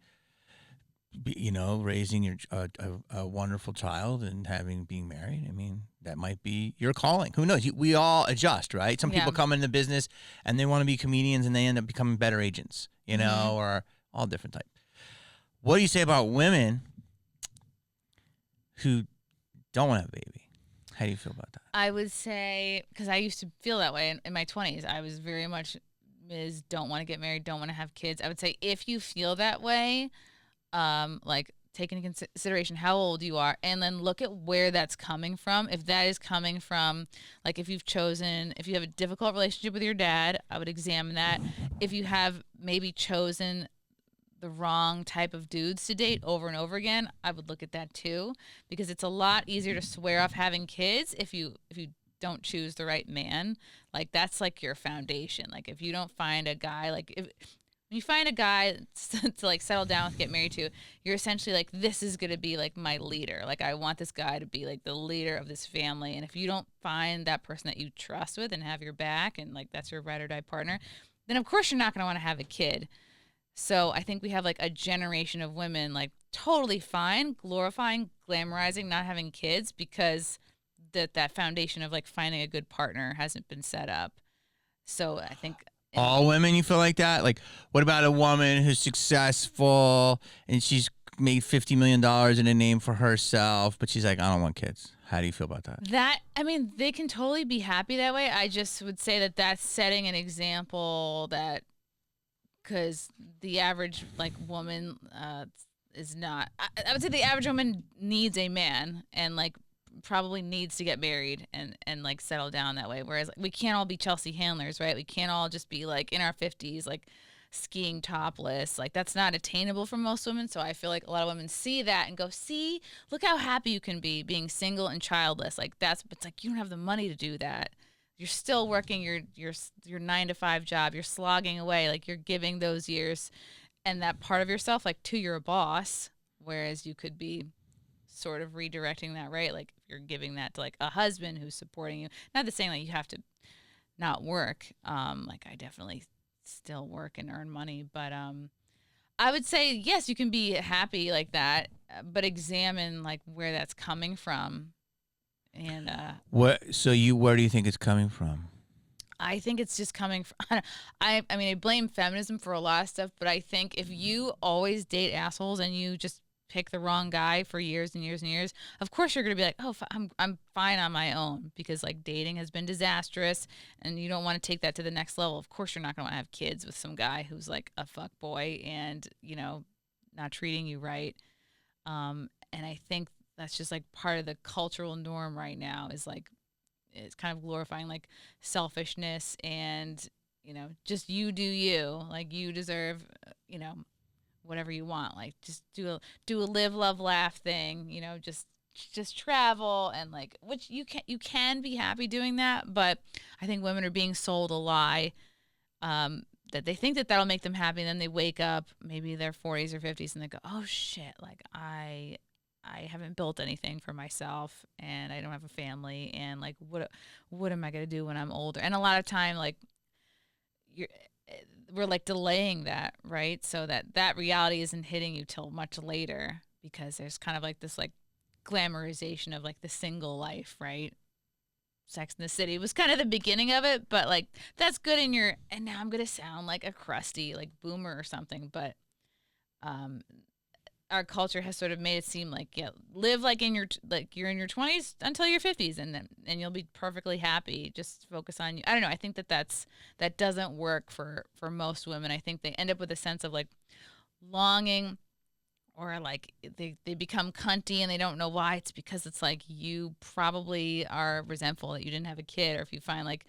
raising a wonderful child and being married, I mean, that might be your calling. Who knows? We all adjust, right? Some people come into business and they want to be comedians and they end up becoming better agents, or all different types. What do you say about women who don't want to have a baby? How do you feel about that? I would say, because I used to feel that way in my 20s. I was very much don't want to get married, don't want to have kids. I would say if you feel that way, like take into consideration how old you are, and then look at where that's coming from. If that is coming from, like if you have a difficult relationship with your dad, I would examine that. If you have maybe chosen the wrong type of dudes to date over and over again, I would look at that too, because it's a lot easier to swear off having kids if you don't choose the right man. Like that's like your foundation. Like if you don't find a guy, like when you find a guy to like settle down with, get married to, you're essentially like, this is going to be like my leader. Like I want this guy to be like the leader of this family. And if you don't find that person that you trust with and have your back, and like that's your ride or die partner, then of course you're not going to want to have a kid. So I think we have like a generation of women like totally fine, glorifying, glamorizing, not having kids because that foundation of like finding a good partner hasn't been set up. So I think all women, you feel like that? Like, what about a woman who's successful and she's made $50 million in a name for herself, but she's like, I don't want kids. How do you feel about that? They can totally be happy that way. I just would say that that's setting an example that, because the average like woman is not. I would say the average woman needs a man and like probably needs to get married and like settle down that way. Whereas like, we can't all be Chelsea Handlers, right? We can't all just be like in our 50s, like skiing topless. Like that's not attainable for most women. So I feel like a lot of women see that and go, see, look how happy you can be being single and childless. Like it's like you don't have the money to do that. You're still working your 9-to-5 job. You're slogging away. Like you're giving those years and that part of yourself like to your boss, whereas you could be sort of redirecting that, right? Like you're giving that to like a husband who's supporting you. Not the saying like you have to not work. Like I definitely still work and earn money, but I would say yes, you can be happy like that, but examine like where that's coming from. And where do you think it's coming from? I think it's just coming from I mean I blame feminism for a lot of stuff, but I think if you always date assholes and you just pick the wrong guy for years and years and years, of course you're going to be like, oh, I'm fine on my own, because like dating has been disastrous and you don't want to take that to the next level. Of course you're not going to want to have kids with some guy who's like a fuck boy and not treating you right. And I think that's just like part of the cultural norm right now, is like it's kind of glorifying like selfishness and just you do you, like you deserve whatever you want, like just do a live love laugh thing, just travel, and like, which you can be happy doing that, but I think women are being sold a lie, that they think that that'll make them happy, and then they wake up maybe their 40s or 50s and they go, oh shit, like I I haven't built anything for myself, and I don't have a family, and like what am I gonna do when I'm older? And a lot of time, like we're like delaying that, right? So that reality isn't hitting you till much later, because there's kind of like this like glamorization of like the single life, right? Sex in the City was kind of the beginning of it, but like that's good in your, and now I'm gonna sound like a crusty like boomer or something, but our culture has sort of made it seem like, yeah, live like you're in your 20s until your 50s, and you'll be perfectly happy. Just focus on you. I don't know. I think that doesn't work for most women. I think they end up with a sense of like longing, or like they become cunty and they don't know why. It's because it's like you probably are resentful that you didn't have a kid, or if you find like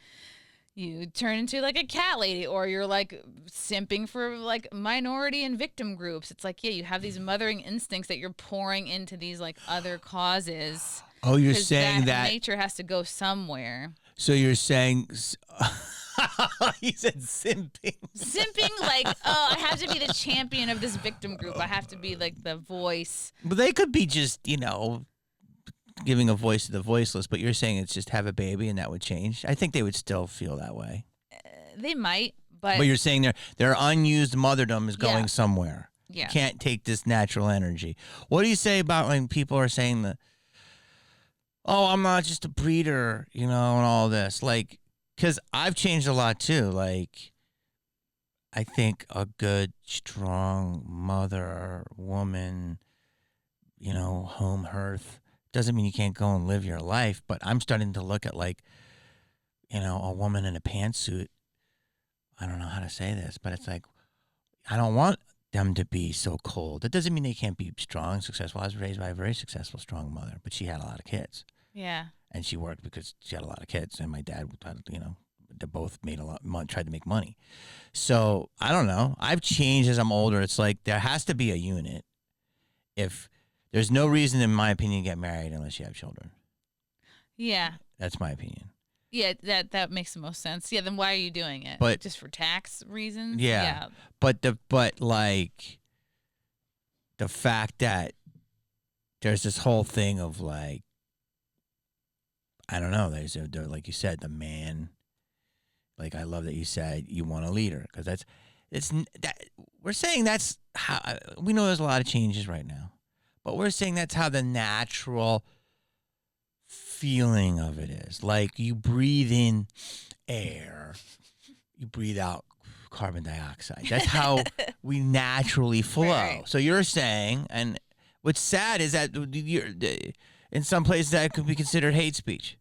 you turn into like a cat lady, or you're like simping for like minority and victim groups. It's like, yeah, you have these mothering instincts that you're pouring into these like other causes. Oh, you're saying that nature has to go somewhere. So you're saying he said simping. Simping, like, oh, I have to be the champion of this victim group. I have to be like the voice. But they could be just, giving a voice to the voiceless, but you're saying it's just have a baby and that would change. I think they would still feel that way. They might, but you're saying their unused motherdom is going somewhere. Yeah. You can't take this natural energy. What do you say about when people are saying that, oh, I'm not just a breeder, and all this? Like, because I've changed a lot too. Like, I think a good, strong mother, woman, home hearth, doesn't mean you can't go and live your life, but I'm starting to look at like, a woman in a pantsuit. I don't know how to say this, but it's like, I don't want them to be so cold. That doesn't mean they can't be strong, successful. I was raised by a very successful, strong mother, but she had a lot of kids. Yeah. And she worked because she had a lot of kids, and my dad, they both made a lot, tried to make money. So I don't know. I've changed as I'm older. It's like there has to be a unit. If there's no reason, in my opinion, to get married unless you have children. Yeah. That's my opinion. Yeah, that makes the most sense. Yeah, then why are you doing it? But just for tax reasons? Yeah. But the fact that there's this whole thing of like, I don't know, there's like you said, the man. Like, I love that you said you want a leader, because we're saying that's how, we know there's a lot of changes right now, but we're saying that's how the natural feeling of it is. Like, you breathe in air, you breathe out carbon dioxide. That's how we naturally flow. Right. So you're saying, and what's sad is that in some places that could be considered hate speech.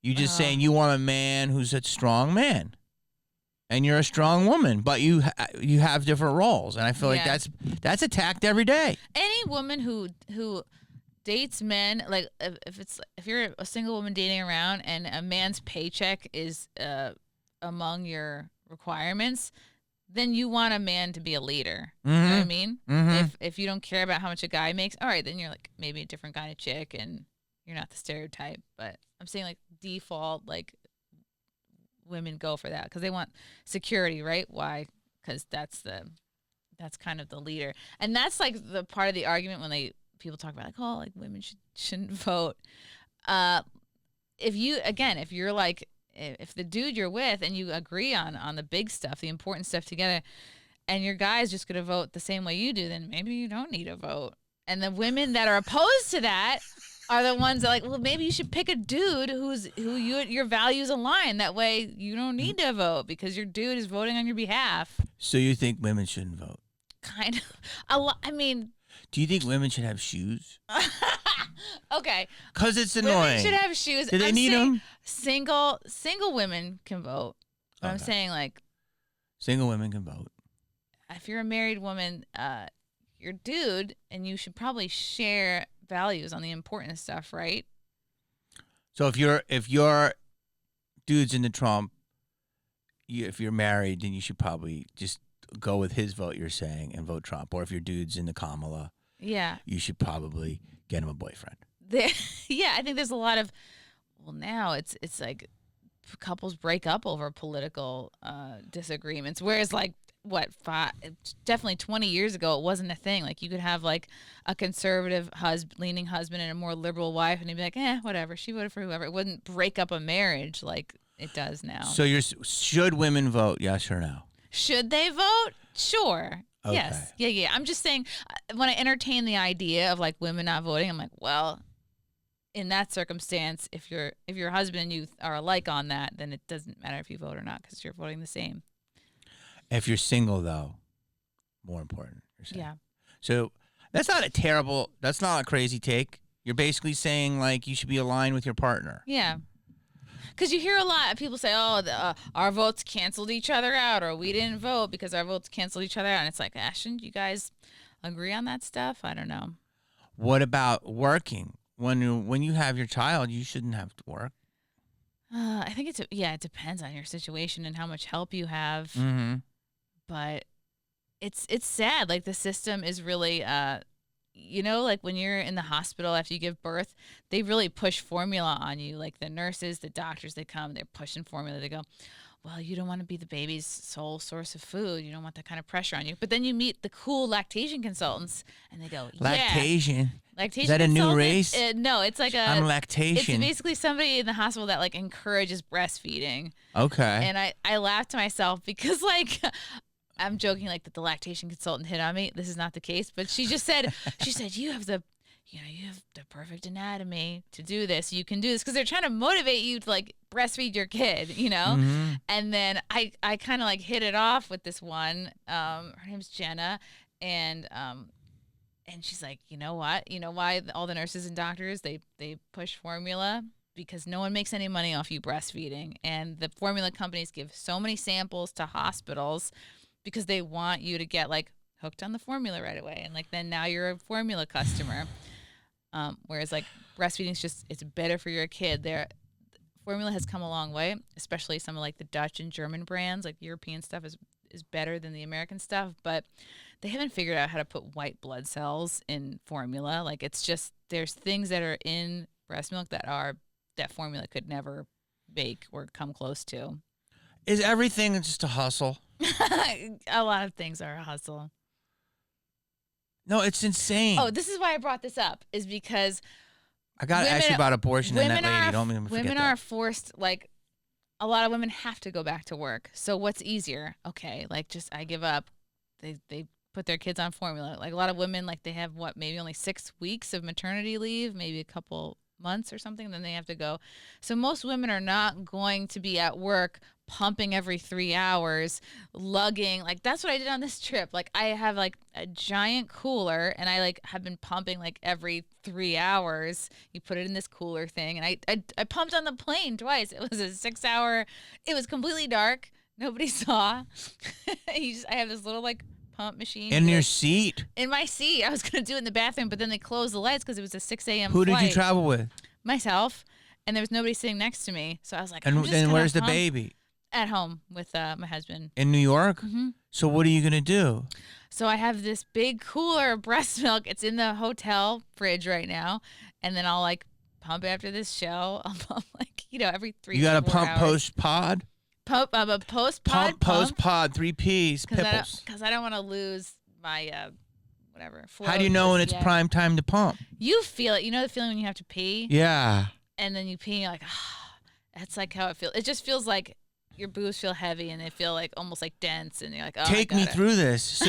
You just saying you want a man who's a strong man, and you're a strong woman, but you have different roles, and I feel like that's attacked every day. Any woman who dates men, like if you're a single woman dating around and a man's paycheck is among your requirements, then you want a man to be a leader. Mm-hmm. You know what I mean? Mm-hmm. If you don't care about how much a guy makes, all right, then you're like maybe a different kind of chick, and you're not the stereotype. But I'm saying like default, like women go for that because they want security, right? Why? Because that's kind of the leader, and that's like the part of the argument when people talk about like, oh, like women shouldn't vote. If you're like, if the dude you're with and you agree on the big stuff, the important stuff together, and your guy's just gonna vote the same way you do, then maybe you don't need a vote. And the women that are opposed to that are the ones that like, well, maybe you should pick a dude your values align. That way you don't need to vote because your dude is voting on your behalf. So you think women shouldn't vote? Kind of. A lot. I mean. Do you think women should have shoes? Okay. Because it's annoying. Women should have shoes. Do they need them? Single women can vote. But okay. I'm saying like. Single women can vote. If you're a married woman, you're a dude, and you should probably share values on the important stuff, right? So if you're dude's into Trump, if you're married, then you should probably just go with his vote, you're saying, and vote Trump. Or if your dude's into Kamala, you should probably get him a boyfriend. Yeah, I think there's a lot of, well, now it's like couples break up over political disagreements, whereas like definitely 20 years ago, it wasn't a thing. Like, you could have like a conservative leaning husband and a more liberal wife, and he'd be like, whatever, she voted for whoever. It wouldn't break up a marriage like it does now. So should women vote, yes or no? Should they vote? Sure. Okay. Yes. Yeah. I'm just saying, when I entertain the idea of like women not voting, I'm like, well, in that circumstance, if your husband and you are alike on that, then it doesn't matter if you vote or not, because you're voting the same. If you're single, though, more important. You're saying. Yeah. So that's not a crazy take. You're basically saying like you should be aligned with your partner. Yeah. Because you hear a lot of people say, our votes canceled each other out, or we didn't vote because our votes canceled each other out. And it's like, shouldn't you guys agree on that stuff? I don't know. What about working? When you have your child, you shouldn't have to work. I think it depends on your situation and how much help you have. Mm-hmm. But it's sad. Like, the system is really, like when you're in the hospital after you give birth, they really push formula on you. Like, the nurses, the doctors, they're pushing formula. They go, well, you don't want to be the baby's sole source of food. You don't want that kind of pressure on you. But then you meet the cool lactation consultants, and they go, lactation. Lactation. Is that a new race? No, it's like I'm lactation. It's basically somebody in the hospital that like encourages breastfeeding. Okay. And I laughed to myself because like I'm joking like that the lactation consultant hit on me. This is not the case, but she said you have the perfect anatomy to do this. You can do this, because they're trying to motivate you to like breastfeed your kid, Mm-hmm. And then I kind of like hit it off with this one. Her name's Jenna, and she's like, you know what? You know why all the nurses and doctors they push formula? Because no one makes any money off you breastfeeding, and the formula companies give so many samples to hospitals because they want you to get like hooked on the formula right away, and like then now you're a formula customer. Whereas like breastfeeding it's better for your kid. Formula has come a long way, especially some of like the Dutch and German brands. Like, European stuff is better than the American stuff, but they haven't figured out how to put white blood cells in formula. Like, it's just, there's things that are in breast milk that formula could never make or come close to. Is everything just a hustle? A lot of things are a hustle. No, it's insane. Oh, this is why I brought this up, is because I got to ask you about abortion and that lady. Don't even forget women that. are forced, like, a lot of women have to go back to work. So what's easier? Okay, like, just I give up. They put their kids on formula. Like, a lot of women, like, they have maybe only 6 weeks of maternity leave, maybe a couple months or something, then they have to go. So most women are not going to be at work pumping every 3 hours, lugging. Like, that's what I did on this trip. Like, I have like a giant cooler, and I like have been pumping like every 3 hours. You put it in this cooler thing, and I pumped on the plane twice. It was a 6 hour. It was completely dark. Nobody saw. I have this little like pump machine in your seat. In my seat. I was gonna do it in the bathroom, but then they closed the lights because it was a 6 a.m. Who flight. did you travel with? Myself, and there was nobody sitting next to me. So I was like, and I'm just then gonna where's the pump baby? At home with my husband. In New York? Mm-hmm. So what are you gonna do? So I have this big cooler of breast milk. It's in the hotel fridge right now, and then I'll like pump after this show. I'll pump like every 3 You got to 4 pump hours. post-pod? A post-pod Pump post-pod, 3 Ps, pipples. Because I don't want to lose my whatever. How do you know when it's prime time to pump? You feel it. You know the feeling when you have to pee? Yeah. And then you pee and you're like, that's like how it feels. It just feels like your boobs feel heavy and they feel like almost like dense, and you're like, oh, Take me through this. So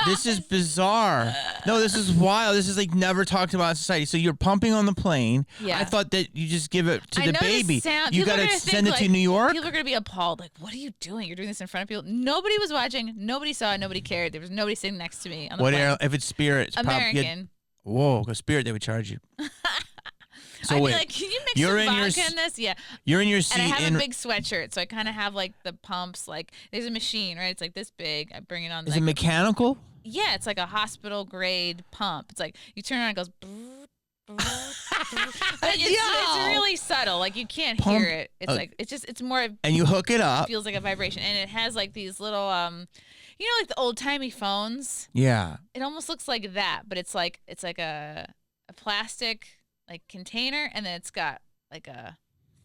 this is bizarre. No, this is wild. This is like never talked about in society. So you're pumping on the plane. Yeah. I thought that you just give it to the baby. You got to send it to New York? People are going to be appalled. Like, what are you doing? You're doing this in front of people. Nobody was watching. Nobody saw it. Nobody cared. There was nobody sitting next to me on the plane. If it's Spirit? It's American. Whoa, because Spirit, they would charge you. So I'd wait, be like, can you mix some vodka in this? Yeah. You're in your seat. And I have a big sweatshirt, so I kind of have like the pumps. Like, there's a machine, right? It's like this big. I bring it on. Is it mechanical? Yeah, it's like a hospital grade pump. It's like you turn it on, it goes. But it's really subtle. Like, you can't hear it. It's like it's more. And you hook it up. It feels like a vibration, and it has like these little like the old timey phones. Yeah. It almost looks like that, but it's like a plastic like container, and then it's got like a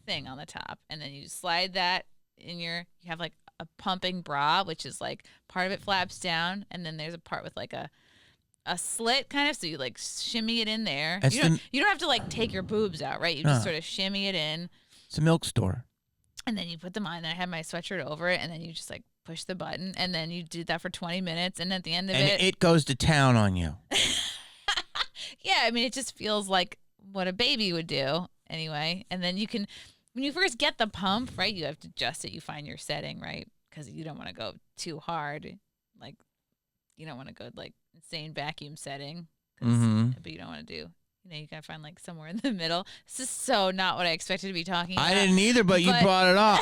thing on the top, and then you slide that in you have like a pumping bra, which is like part of it flaps down, and then there's a part with like a slit kind of, so you like shimmy it in there. You don't have to like take your boobs out, right? You just sort of shimmy it in. It's a milk store. And then you put them on, and I had my sweatshirt over it, and then you just like push the button, and then you do that for 20 minutes, and at the end of it goes to town on you. Yeah, I mean, it just feels like what a baby would do anyway. And then you can, when you first get the pump, right, you have to adjust it. You find your setting, right? Because you don't want to go too hard. Like, you don't want to go like insane vacuum setting. But you don't want to do, you got to find like somewhere in the middle. This is so not what I expected to be talking about. I didn't either, but you brought it up.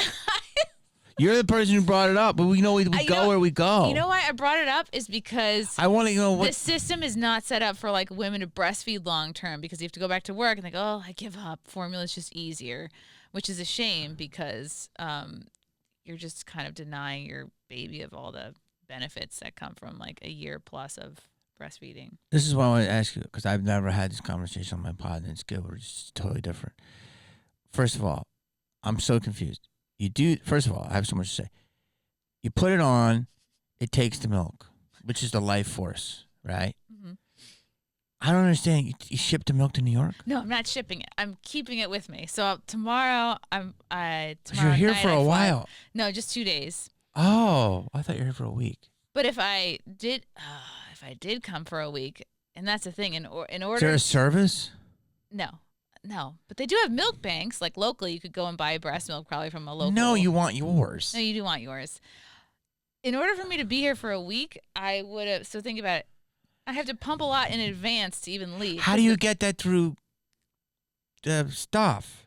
You're the person who brought it up, but we know we go where we go. You know why I brought it up is because I want to know what the system is not set up for like women to breastfeed long term, because you have to go back to work and they go, oh, I give up. Formula's just easier, which is a shame because you're just kind of denying your baby of all the benefits that come from like a year plus of breastfeeding. This is what I want to ask you, because I've never had this conversation on my pod, and it's good. We're just totally different. First of all, I'm so confused. First of all, I have so much to say. You put it on, it takes the milk, which is the life force, right? Mm-hmm. I don't understand. You ship the milk to New York? No, I'm not shipping it. I'm keeping it with me. So tomorrow, tomorrow you're here for a while. No, just 2 days. Oh, I thought you were here for a week. But if I did come for a week, and that's the thing, in order. Is there a service? No, but they do have milk banks. Like locally, you could go and buy breast milk probably from a local. No, you want yours. No, you do want yours. In order for me to be here for a week, I would have. So think about it. I have to pump a lot in advance to even leave. How do you get that through the stuff?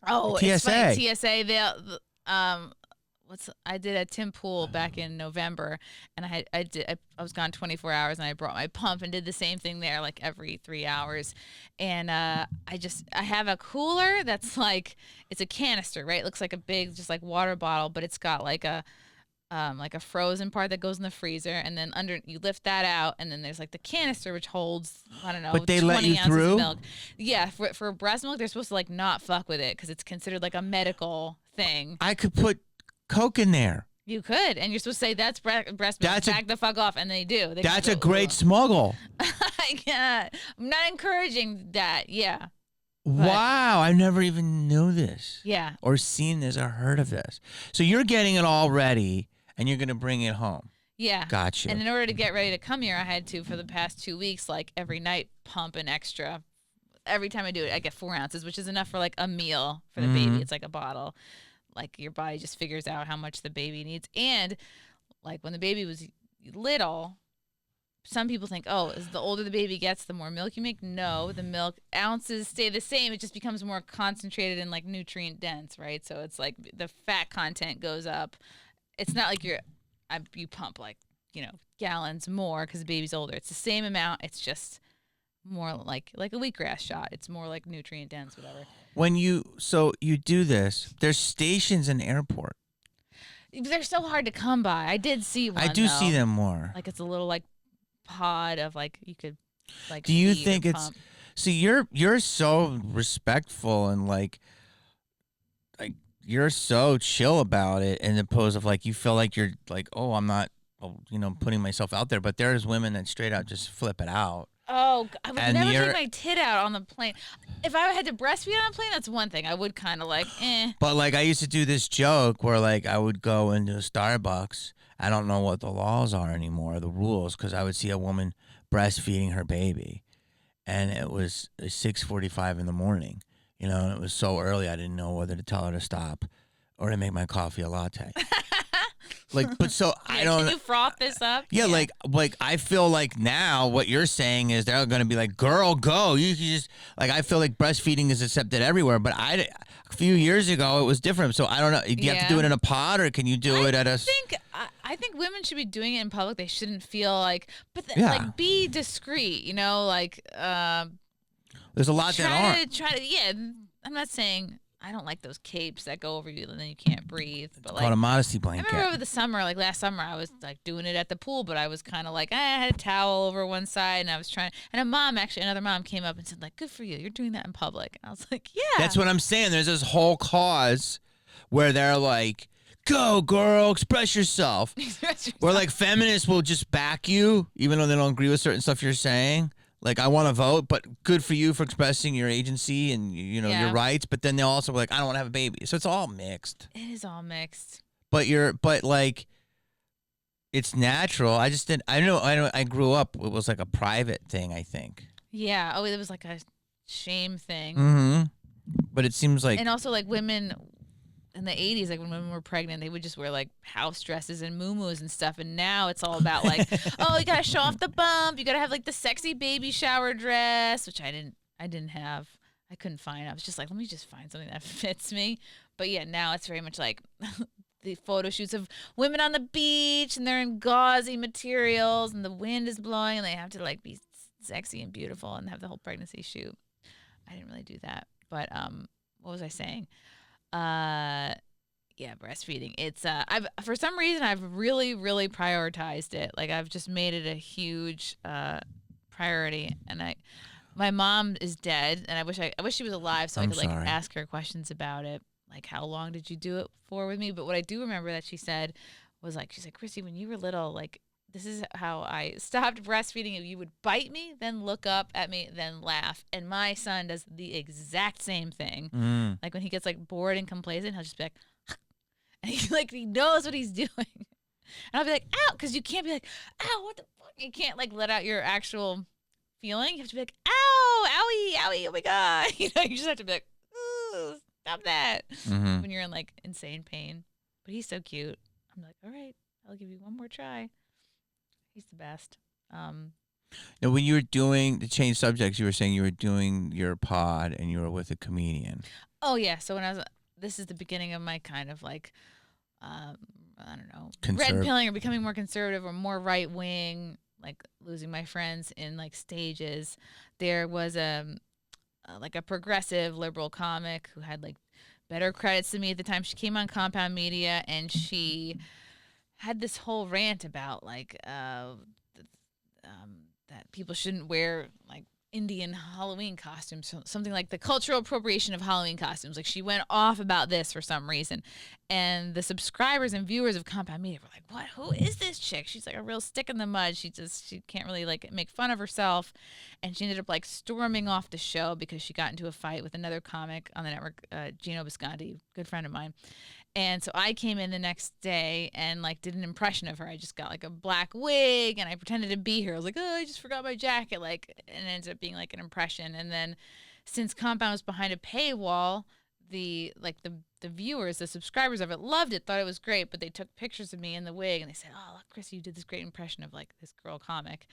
Oh, the TSA. It's funny. TSA. I did at Tim Pool back in November, and I was gone 24 hours, and I brought my pump and did the same thing there, like every 3 hours. And I have a cooler that's like, it's a canister, right? It looks like a big, just like water bottle, but it's got like a frozen part that goes in the freezer, and then you lift that out, and then there's like the canister which holds, I don't know, but they 20 let you ounces through? of milk. Yeah, for breast milk, they're supposed to like not fuck with it because it's considered like a medical thing. I could put Coke in there. You could, and you're supposed to say that's breast milk. Back the fuck off, and they do. That's a great smuggle. Yeah, I'm not encouraging that. Yeah. Wow, I never even knew this. Yeah. Or seen this or heard of this. So you're getting it all ready, and you're gonna bring it home. Yeah. Gotcha. And in order to get ready to come here, I had to, for the past 2 weeks, like every night, pump an extra. Every time I do it, I get 4 ounces, which is enough for like a meal for the baby. It's like a bottle. Like your body just figures out how much the baby needs. And like when the baby was little, some people think, oh, as the older the baby gets, the more milk you make. No, the milk ounces stay the same. It just becomes more concentrated and like nutrient dense, right? So it's like the fat content goes up. It's not like you pump like, gallons more because the baby's older. It's the same amount. It's just more like a wheatgrass shot. It's more like nutrient dense, whatever. When you do this, there's stations in airport. They're so hard to come by. I did see one. I do see them more. Like it's a little like pod of like you could like. Do you think it's? Pump. See, you're so respectful and like you're so chill about it, and opposed of like you feel like you're like, oh, I'm not, putting myself out there. But there's women that straight out just flip it out. Oh, I would never take my tit out on the plane. If I had to breastfeed on a plane, that's one thing. I would kind of like, But like I used to do this joke where like I would go into a Starbucks. I don't know what the laws are anymore, the rules, because I would see a woman breastfeeding her baby, and it was 6:45 in the morning, and it was so early I didn't know whether to tell her to stop or to make my coffee a latte. Like, but so I don't. Can you froth this up? Yeah, like I feel like now what you're saying is they're going to be like, "Girl, go." You just like I feel like breastfeeding is accepted everywhere, but a few years ago it was different. So I don't know. Do you have to do it in a pod, or can you do it at a? I think women should be doing it in public. They shouldn't feel like, like be discreet. Like there's a lot that aren't. Yeah, I'm not saying. I don't like those capes that go over you and then you can't breathe. But it's called a modesty blanket. I remember over the summer, like last summer, I was like doing it at the pool, but I was kind of like, I had a towel over one side and I was trying. And another mom came up and said, like, good for you. You're doing that in public. And I was like, yeah. That's what I'm saying. There's this whole cause where they're like, go, girl, express yourself. Or like feminists will just back you, even though they don't agree with certain stuff you're saying. Like, I want to vote, but good for you for expressing your agency and, you know, your rights. But then they'll also be like, I don't want to have a baby. So it's all mixed. It is all mixed. But like, it's natural. I just didn't, I grew up, it was like a private thing, I think. Yeah. Oh, it was like a shame thing. Mm-hmm. But it seems like. And also, like, women in the 80s, like when women were pregnant, they would just wear like house dresses and muumuus and stuff. And now it's all about like, oh, you gotta show off the bump. You gotta have like the sexy baby shower dress, which I didn't have. I couldn't find. I was just like, let me just find something that fits me. But yeah, now it's very much like the photo shoots of women on the beach and they're in gauzy materials and the wind is blowing and they have to like be sexy and beautiful and have the whole pregnancy shoot. I didn't really do that. But what was I saying? Yeah, breastfeeding. It's I've for some reason I've really prioritized it. Like I've just made it a huge priority. And my mom is dead, and I wish she was alive so I could like ask her questions about it. Like, how long did you do it for with me? But what I do remember that she said was like, she's like, Chrissy, when you were little, like, this is how I stopped breastfeeding. You would bite me, then look up at me, then laugh. And my son does the exact same thing. Like when he gets like bored and complacent, he'll just be like, and he knows what he's doing. And I'll be like, ow, because you can't be like, ow, what the fuck? You can't like let out your actual feeling. You have to be like, ow, owie, owie, oh my God. You know, you just have to be like, ooh, stop that. When you're in like insane pain. But he's so cute. I'm like, all right, I'll give you one more try. He's the best. Now, when you were doing, to change subjects, you were saying you were doing your pod and you were with a comedian. Oh, yeah. So when I was, this is the beginning of my kind of like, I don't know, red pilling or becoming more conservative or more right wing, like losing my friends in like stages. There was like a progressive liberal comic who had like better credits than me at the time. She came on Compound Media and she had this whole rant about like that people shouldn't wear like Indian Halloween costumes, something like the cultural appropriation of Halloween costumes. Like she went off about this for some reason, and the subscribers and viewers of Compound Media were like, "What? Who is this chick? She's like a real stick in the mud. She can't really like make fun of herself." And she ended up like storming off the show because she got into a fight with another comic on the network, Gino Bisconti, good friend of mine. And so I came in the next day and like did an impression of her. I just got like a black wig and I pretended to be her. I was like, oh, I just forgot my jacket. Like, and it ended up being like an impression. And then since Compound was behind a paywall, the viewers, the subscribers of it loved it, thought it was great. But they took pictures of me in the wig and they said, oh, look, Chrissy, you did this great impression of like this girl comic.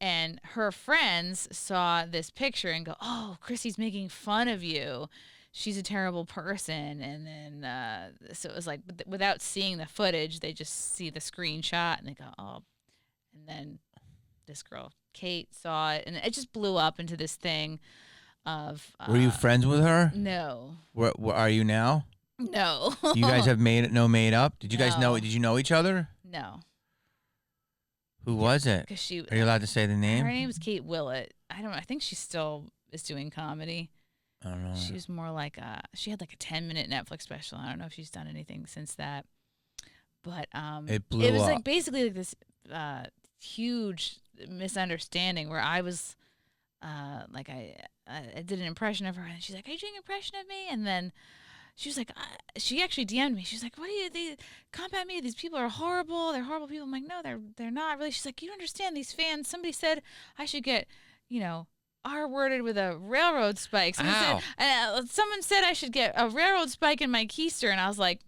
And her friends saw this picture and go, oh, Chrissy's making fun of you. She's a terrible person. And then so it was like without seeing the footage, they just see the screenshot and they go, oh. And then this girl Kate saw it and it just blew up into this thing of were you friends with her? No. Where are you now? No. You guys have made up? Did you guys know? Did you know each other? No. Who was it? Because are you allowed to say the name? Her name was Kate Willett. I think she still is doing comedy. I don't know. She was more like she had like a 10-minute Netflix special. I don't know if she's done anything since that. But it was up. Like basically like this huge misunderstanding where I was like I did an impression of her and she's like, "Are you doing an impression of me?" And then she was like, she actually DM'd me. She's like, "What are you? They Compound me. These people are horrible. They're horrible people." I'm like, "No, they're not really." She's like, "You don't understand these fans. Somebody said I should get, R-worded with a railroad spike. Someone said I should get a railroad spike in my keister." And I was like,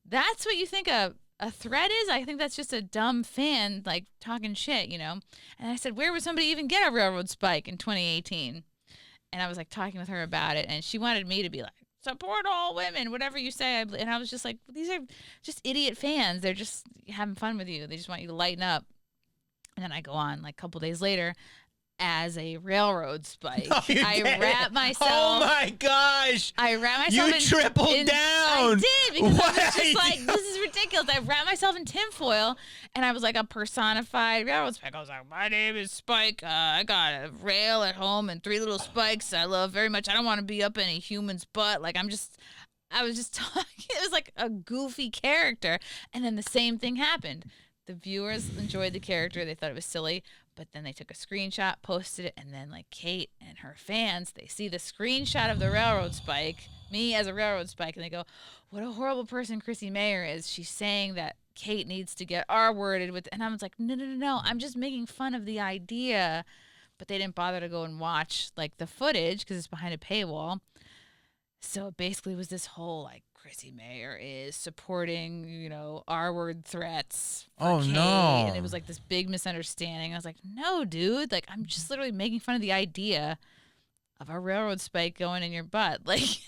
"That's what you think a threat is? I think that's just a dumb fan like talking shit, And I said, "Where would somebody even get a railroad spike in 2018?" And I was like talking with her about it, and she wanted me to be like, "Support all women, whatever you say." And I was just like, these are just idiot fans. They're just having fun with you. They just want you to lighten up. And then I go on like a couple days later as a railroad spike. I wrap myself. Oh my gosh! I wrap myself. You tripled down. I did because I was just like, this is ridiculous. I wrapped myself in tinfoil, and I was like a personified railroad spike. I was like, "My name is Spike. I got a rail at home and 3 little spikes I love very much. I don't want to be up any human's butt. Like I'm just." I was just talking. It was like a goofy character. And then the same thing happened. The viewers enjoyed the character. They thought it was silly. But then they took a screenshot, posted it, and then like Kate and her fans, they see the screenshot of the railroad spike, me as a railroad spike, and they go, "What a horrible person Chrissie Mayr is. She's saying that Kate needs to get R-worded with," and I was like, no. I'm just making fun of the idea. But they didn't bother to go and watch like the footage because it's behind a paywall. So it basically was this whole like Chrissie Mayr is supporting, R-word threats for Kate. no. And it was like this big misunderstanding. I was like, no, dude. Like, I'm just literally making fun of the idea of a railroad spike going in your butt. Like,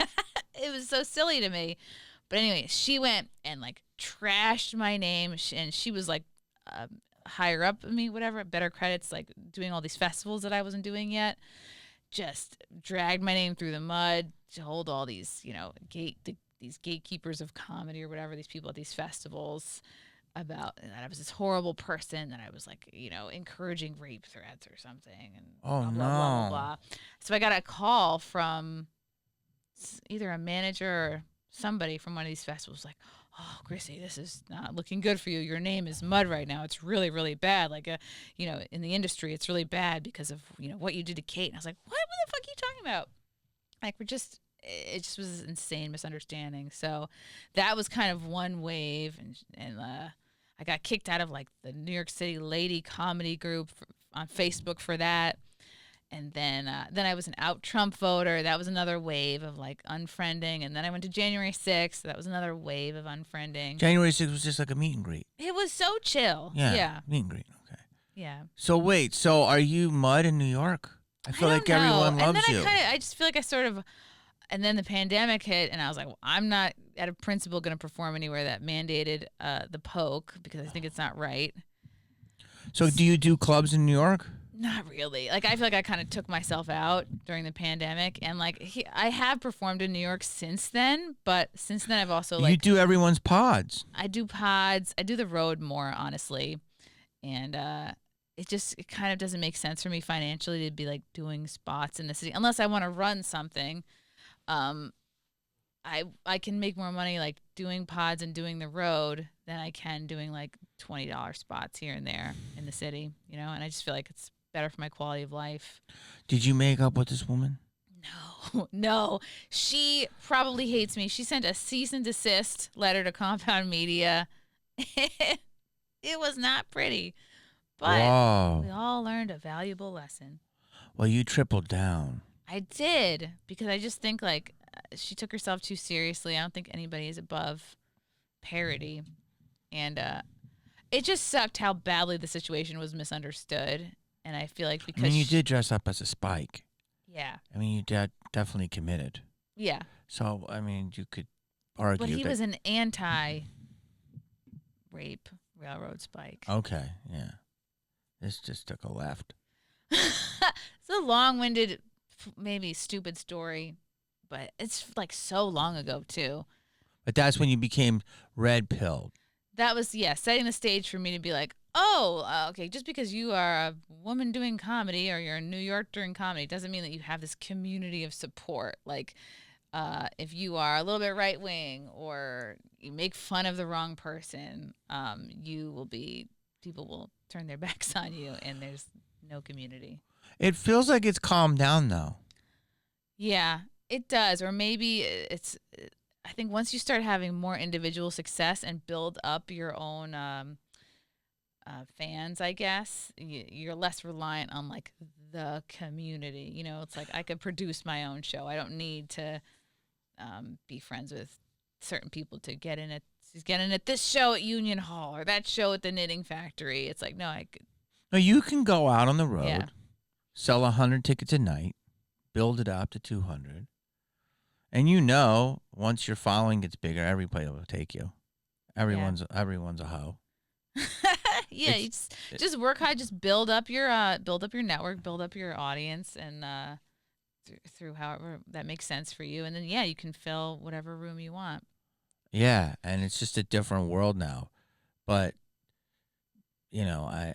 it was so silly to me. But anyway, she went and like trashed my name. And she was like higher up than me, whatever, better credits, like doing all these festivals that I wasn't doing yet. Just dragged my name through the mud to hold all these, these gatekeepers of comedy or whatever, these people at these festivals, about that I was this horrible person, that I was like, encouraging rape threats or something, and Oh, blah, blah, no. blah, blah, blah. So I got a call from either a manager or somebody from one of these festivals, like, "Oh, Chrissie, this is not looking good for you. Your name is mud right now. It's really, really bad. Like, in the industry, it's really bad because of, what you did to Kate." And I was like, what the fuck are you talking about? Like, it just was an insane misunderstanding. So that was kind of one wave. And I got kicked out of like the New York City lady comedy group on Facebook for that. And then I was an out Trump voter. That was another wave of like unfriending. And then I went to January 6th. That was another wave of unfriending. January 6th was just like a meet and greet. It was so chill. Yeah. Meet and greet. Okay. Yeah. So wait, so are you mud in New York? I feel like everyone loves and you. then I just feel like I sort of, and then the pandemic hit, and I was like, well, I'm not out of principle going to perform anywhere that mandated the poke, because I think it's not right. So do you do clubs in New York? Not really. Like, I feel like I kind of took myself out during the pandemic, and like I have performed in New York since then, but since then I've also like, you do everyone's pods. I do pods. I do the road more, honestly, and it kind of doesn't make sense for me financially to be like doing spots in the city unless I want to run something. I can make more money like doing pods and doing the road than I can doing like $20 spots here and there in the city, and I just feel like it's better for my quality of life. Did you make up with this woman? No. She probably hates me. She sent a cease and desist letter to Compound Media. It was not pretty, but Whoa. we all learned a valuable lesson. Well, you tripled down. I did, because I just think like she took herself too seriously. I don't think anybody is above parody, and it just sucked how badly the situation was misunderstood. And I feel like because you did dress up as a spike. Yeah. You definitely committed. Yeah. So you could argue. But he was an anti-rape railroad spike. Okay. Yeah. This just took a left. It's a long-winded, maybe stupid story, but it's like so long ago too. But that's when you became red-pilled. That was, setting the stage for me to be like, oh, okay, just because you are a woman doing comedy or you're in New York doing comedy doesn't mean that you have this community of support. Like, if you are a little bit right-wing or you make fun of the wrong person, people will turn their backs on you, and there's no community. It feels like it's calmed down, though. Yeah, it does. Or maybe I think once you start having more individual success and build up your own fans, I guess, you're less reliant on like the community. It's like I could produce my own show. I don't need to be friends with certain people to get in at this show at Union Hall or that show at the Knitting Factory. It's like, no, I could. No, you can go out on the road, Yeah. sell 100 tickets a night, build it up to 200. And once your following gets bigger, everybody will take you. Everyone's a hoe. Yeah, you just work hard, just build up your network, build up your audience, and through however that makes sense for you, and then you can fill whatever room you want. Yeah, and it's just a different world now. But I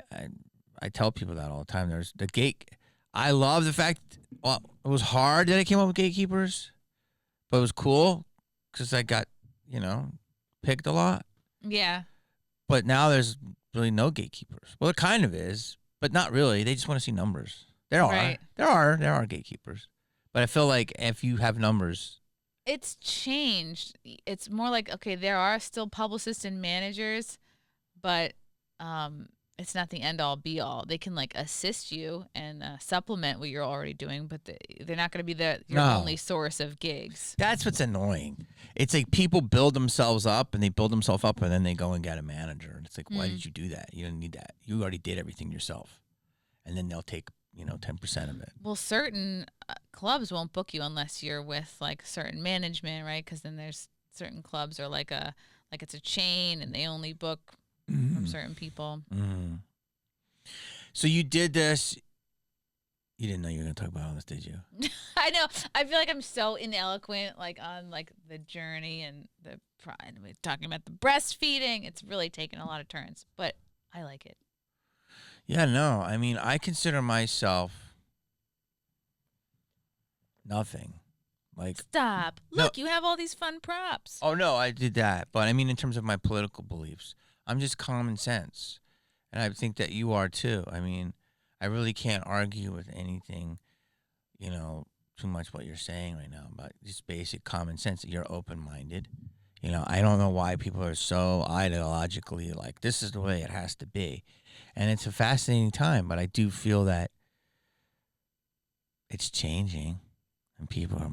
tell people that all the time. There's the gate. I love the fact. Well, it was hard that I came up with Gatekeepers, but it was cool because I got, picked a lot. Yeah. But now there's really no gatekeepers. Well, it kind of is, but not really. They just want to see numbers. There are gatekeepers. But I feel like if you have numbers, it's changed. It's more like, okay, there are still publicists and managers, but it's not the end all be all. They can like assist you and supplement what you're already doing, but they're not going to be your only source of gigs. That's what's annoying. It's like people build themselves up and then they go and get a manager. And it's like, why did you do that? You didn't need that. You already did everything yourself. And then they'll take 10% of it. Well, certain clubs won't book you unless you're with like certain management, right? Because then there's certain clubs are like it's a chain and they only book from certain people. Mm. So you did this. You didn't know you were going to talk about all this, did you? I know. I feel like I'm so ineloquent, like on like the journey and we're talking about the breastfeeding. It's really taken a lot of turns, but I like it. Yeah, no. I mean, I consider myself nothing. Like, stop. Look, you have all these fun props. Oh, no, I did that. But I mean, in terms of my political beliefs, I'm just common sense. And I think that you are too. I mean, I really can't argue with anything, too much what you're saying right now, but just basic common sense that you're open-minded. I don't know why people are so ideologically like, this is the way it has to be. And it's a fascinating time, but I do feel that it's changing and people are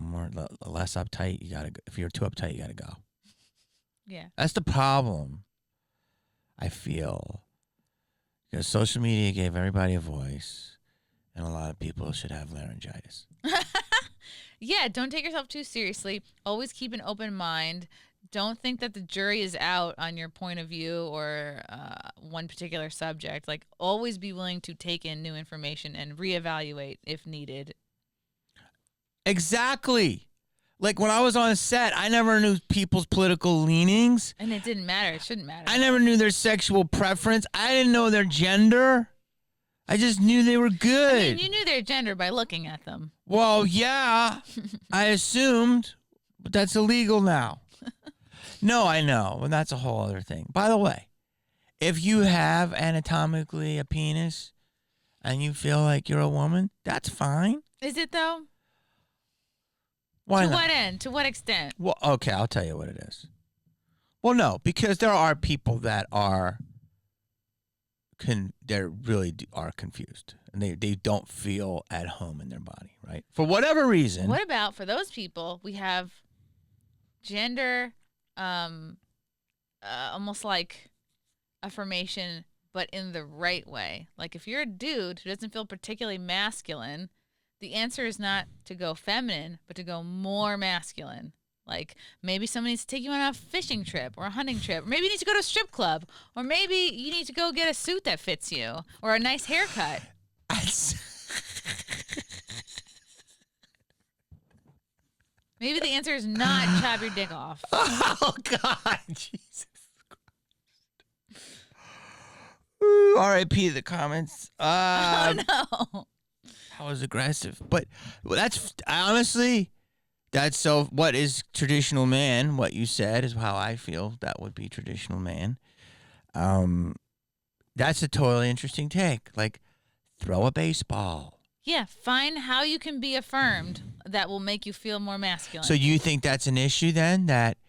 less uptight. If you're too uptight, you got to go. Yeah. That's the problem, I feel. Because social media gave everybody a voice, and a lot of people should have laryngitis. Yeah, don't take yourself too seriously. Always keep an open mind. Don't think that the jury is out on your point of view or one particular subject. Like, always be willing to take in new information and reevaluate if needed. Exactly. Like, when I was on set, I never knew people's political leanings. And it didn't matter. It shouldn't matter. I never knew their sexual preference. I didn't know their gender. I just knew they were good. I mean, you knew their gender by looking at them. Well, yeah, I assumed, but that's illegal now. No, I know, and that's a whole other thing. By the way, if you have anatomically a penis and you feel like you're a woman, that's fine. Is it, though? Why not? To what end? To what extent? Well, okay, I'll tell you what it is. Well, no, because there are people that are are confused and they don't feel at home in their body, right? For whatever reason. What about for those people? We have gender, almost like affirmation, but in the right way. Like, if you're a dude who doesn't feel particularly masculine, the answer is not to go feminine, but to go more masculine. Like, maybe someone needs to take you on a fishing trip or a hunting trip. Or maybe you need to go to a strip club. Or maybe you need to go get a suit that fits you or a nice haircut. Maybe the answer is not chop your dick off. Oh, God. Jesus Christ. Ooh, R.I.P. the comments. Oh, no. That was aggressive. But that's so, what is traditional man? What you said is how I feel that would be traditional man. That's a totally interesting take. Like, throw a baseball. Yeah, find how you can be affirmed that will make you feel more masculine. So you think that's an issue then? That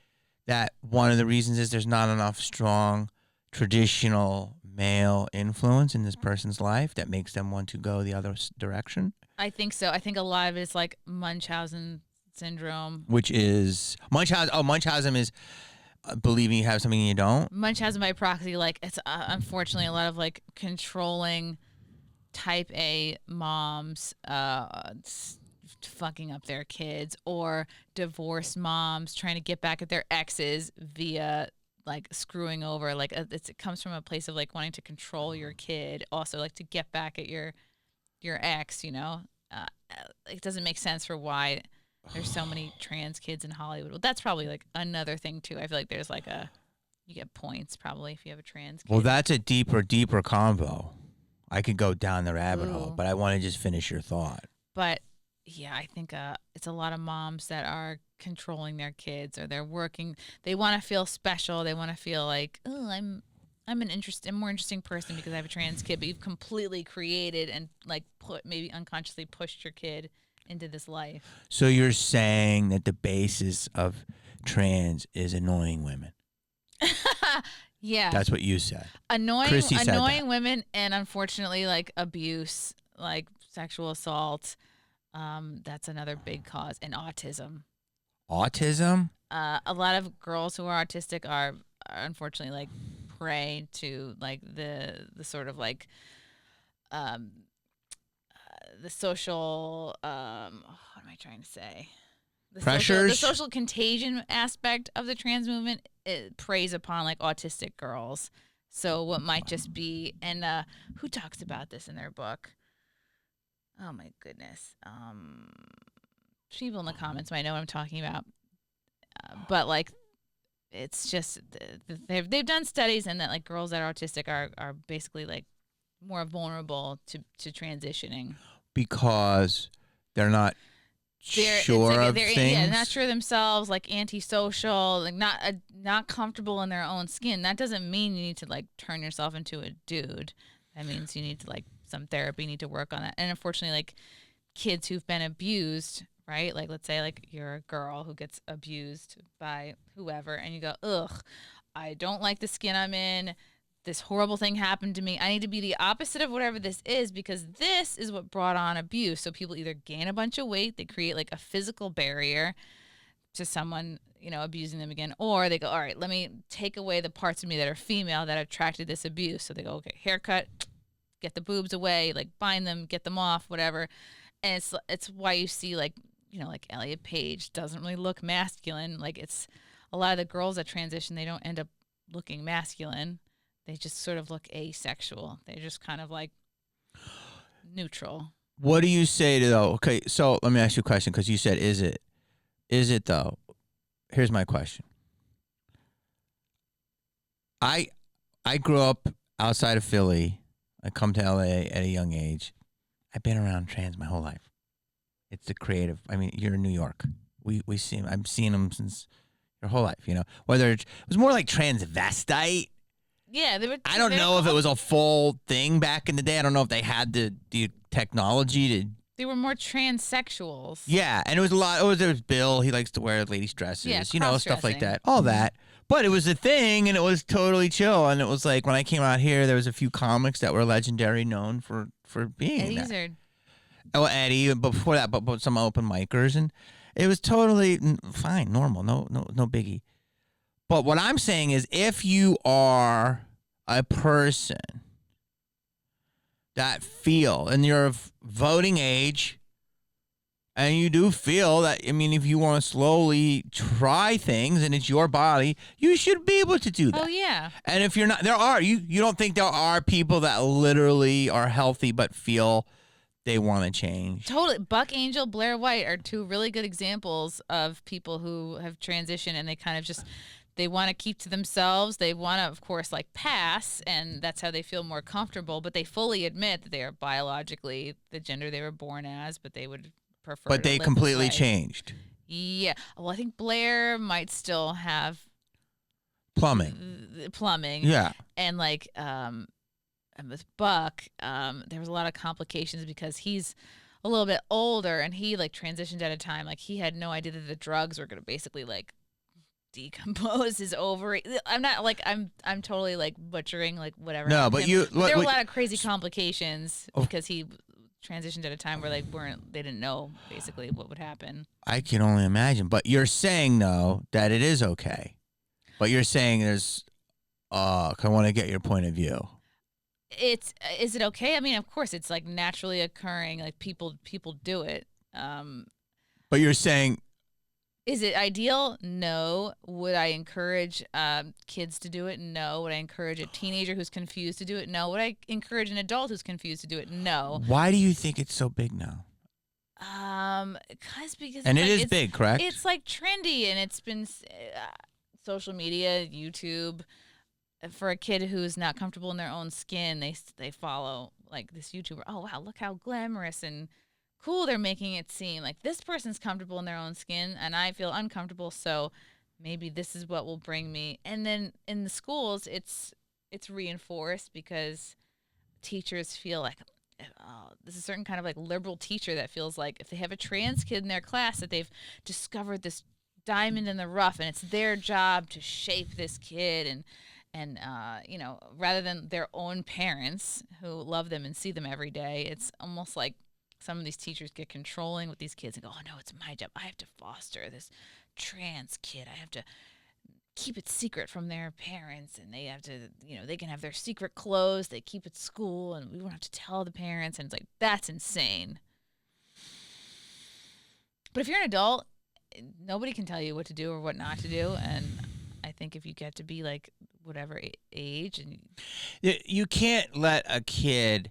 one of the reasons is there's not enough strong traditional male influence in this person's life that makes them want to go the other direction? I think so. I think a lot of it is like Munchausen syndrome. Which is Munchausen. Oh, Munchausen is believing you have something and you don't. Munchausen by proxy, like, it's unfortunately a lot of like controlling type A moms fucking up their kids, or divorced moms trying to get back at their exes via like screwing over. Like, it comes from a place of like wanting to control your kid, also like to get back at your ex. It doesn't make sense for why there's so many trans kids in Hollywood. Well, that's probably like another thing too. I feel like there's like you get points probably if you have a trans kid. Well, that's a deeper combo. I could go down the rabbit hole, but I want to just finish your thought. But yeah, I think it's a lot of moms that are controlling their kids, or they're working. They want to feel special. They want to feel like, oh, I'm a more interesting person because I have a trans kid. But you've completely created and like maybe unconsciously pushed your kid into this life. So you're saying that the basis of trans is annoying women. Yeah, That's what you said. annoying Chrissie said annoying that. women, and unfortunately, like abuse, like sexual assault. That's another big cause, and autism. Autism? A lot of girls who are autistic are unfortunately like prey to like the sort of like um the social what am I trying to say? The Pressures? social contagion aspect of the trans movement, it preys upon like autistic girls. So what might just be, and who talks about this in their book? Oh my goodness. People in the comments might know what I'm talking about. But like it's just they've done studies, and that like girls that are autistic are basically like more vulnerable to transitioning. Because they're not sure like of they're things? yeah, not sure of themselves, like antisocial, like not comfortable in their own skin. That doesn't mean you need to like turn yourself into a dude. That means you need to like some therapy, you need to work on that. And unfortunately, like kids who've been abused, right? Like let's say like you're a girl who gets abused by whoever, and you go, ugh, I don't like the skin I'm in. This horrible thing happened to me. I need to be the opposite of whatever this is, because this is what brought on abuse. So people either gain a bunch of weight, they create like a physical barrier to someone, abusing them again, or they go, all right, let me take away the parts of me that are female that attracted this abuse. So they go, okay, haircut, get the boobs away, like bind them, get them off, whatever. And it's why you see like, like Elliot Page doesn't really look masculine. Like it's a lot of the girls that transition, they don't end up looking masculine. They just sort of look asexual. They're just kind of like neutral. What do you say to though? Okay, so let me ask you a question, because you said, is it? Is it though? Here's my question. I grew up outside of Philly. I come to LA at a young age. I've been around trans my whole life. It's the creative. I mean, you're in New York. We see them. I've seen them since your whole life. Whether it was more like transvestite. Yeah, they were. I don't know if it was a full thing back in the day. I don't know if they had the technology to. They were more transsexuals. Yeah, and it was a lot. There was Bill. He likes to wear ladies' dresses. Yeah, Stuff like that. All that. But it was a thing, and it was totally chill. And it was like when I came out here, there was a few comics that were legendary, known for being Eddie's that. are. Oh, Eddie. Before that, but some open micers, and it was totally fine, normal, no biggie. But what I'm saying is, if you are a person that feel, and you're of voting age, and you do feel that, I mean, if you want to slowly try things and it's your body, you should be able to do that. Oh, yeah. And if you're not, you don't think there are people that literally are healthy but feel they want to change? Totally. Buck Angel, Blair White are two really good examples of people who have transitioned, and they kind of just, they want to keep to themselves. They want to, of course, like pass, and that's how they feel more comfortable. But they fully admit that they are biologically the gender they were born as, but they would prefer. But they completely changed. Yeah. Well, I think Blair might still have Plumbing. Yeah. And like, and with Buck, there was a lot of complications because he's a little bit older, and he like transitioned at a time like he had no idea that the drugs were going to basically like decompose his ovary. I'm not like I'm totally like butchering like whatever. No, but there were a lot of crazy complications because he transitioned at a time where they didn't know basically what would happen. I can only imagine. But you're saying though that it is okay. But you're saying there's I want to get your point of view. Is it okay? I mean, of course, it's like naturally occurring. Like people do it. But you're saying, is it ideal? No. Would I encourage kids to do it? No. Would I encourage a teenager who's confused to do it? No. Would I encourage an adult who's confused to do it? No. Why do you think it's so big now? Because and it is big, correct? It's like trendy, and it's been social media, YouTube. For a kid who's not comfortable in their own skin, they follow like this YouTuber. Oh wow, look how glamorous and cool, they're making it seem like this person's comfortable in their own skin and I feel uncomfortable, so maybe this is what will bring me. And then in the schools, it's reinforced because teachers feel like, there's a certain kind of like liberal teacher that feels like if they have a trans kid in their class that they've discovered this diamond in the rough and it's their job to shape this kid and you know, rather than their own parents who love them and see them every day, it's almost like some of these teachers get controlling with these kids and go, oh no, it's my job. I have to foster this trans kid. I have to keep it secret from their parents, and they have to, you know, they can have their secret clothes they keep at school and we won't have to tell the parents. And it's like, that's insane. But if you're an adult, nobody can tell you what to do or what not to do. And I think if you get to be like whatever age, and you can't let a kid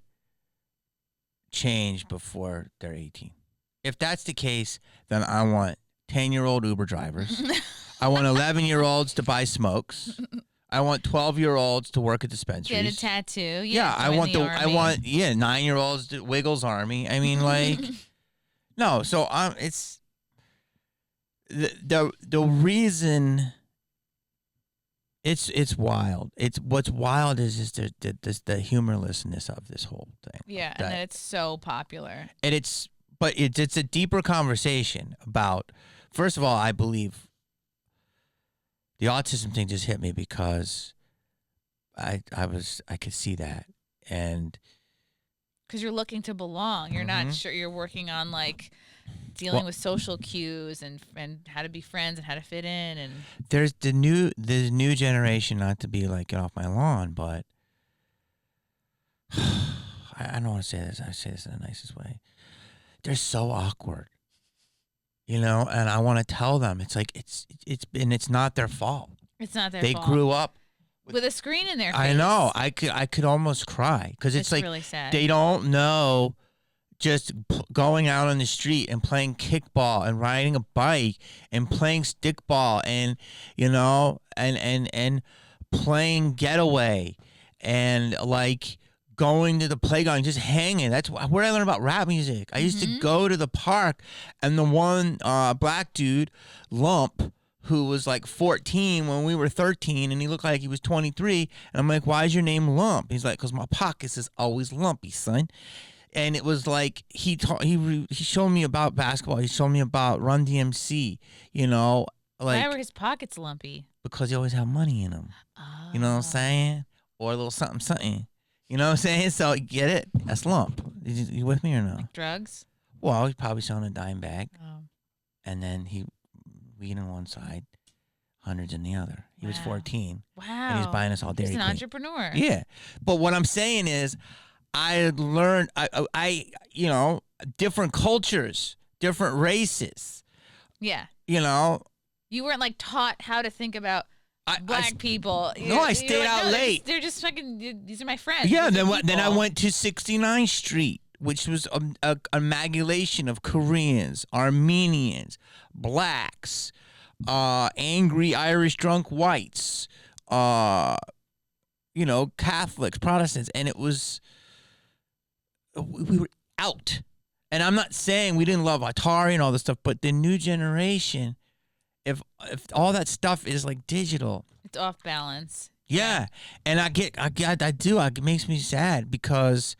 change before they're 18. If that's the case, then I want 10-year-old Uber drivers. I want 11-year-olds to buy smokes. I want 12-year-olds to work at dispensaries. get a tattoo. Yeah, I want 9-year-olds to Wiggles Army. I mean, like, no. So it's the reason. It's wild. It's what's wild is just the humorlessness of this whole thing. Yeah, and it's so popular. And it's a deeper conversation about. First of all, I believe the autism thing just hit me because I could see that, and because you're looking to belong, you're not sure. You're working on like dealing with social cues and how to be friends and how to fit in. And there's the new generation. Not to be like, get off my lawn, but I don't want to say this. I say this in the nicest way. They're so awkward, you know. And I want to tell them it's like it's not their fault. It's not their fault. They grew up with a screen in their face. I know. I could almost cry because it's like really sad. They don't know. Just going out on the street and playing kickball and riding a bike and playing stickball and, you know, and playing getaway and like going to the playground, just hanging. That's where I learned about rap music. I used to go to the park, and the one black dude, Lump, who was like 14 when we were 13, and he looked like he was 23. And I'm like, why is your name Lump? He's like, because my pockets is always lumpy, son. And it was like he showed me about basketball. He showed me about Run DMC. You know, like, why were his pockets lumpy? Because he always had money in them. Oh. You know what I'm saying? Or a little something. You know what I'm saying? So get it? That's Lump. You with me or no? Like drugs? Well, he's probably selling a dime bag, and then weed on one side, hundreds in the other. He was 14. Wow. And he was buying us all Dairy He's an Queen. entrepreneur. Yeah, but what I'm saying is, I learned, I you know, different cultures, different races. Yeah. You know. You weren't like taught how to think about black people. I stayed out late. They're just fucking, these are my friends. Yeah, then I went to 69th Street, which was a amalgamation of Koreans, Armenians, blacks, angry Irish drunk whites, you know, Catholics, Protestants, and it was... We were out. And I'm not saying we didn't love Atari and all this stuff, but the new generation, if all that stuff is like digital, it's off balance. Yeah. And I do. It makes me sad because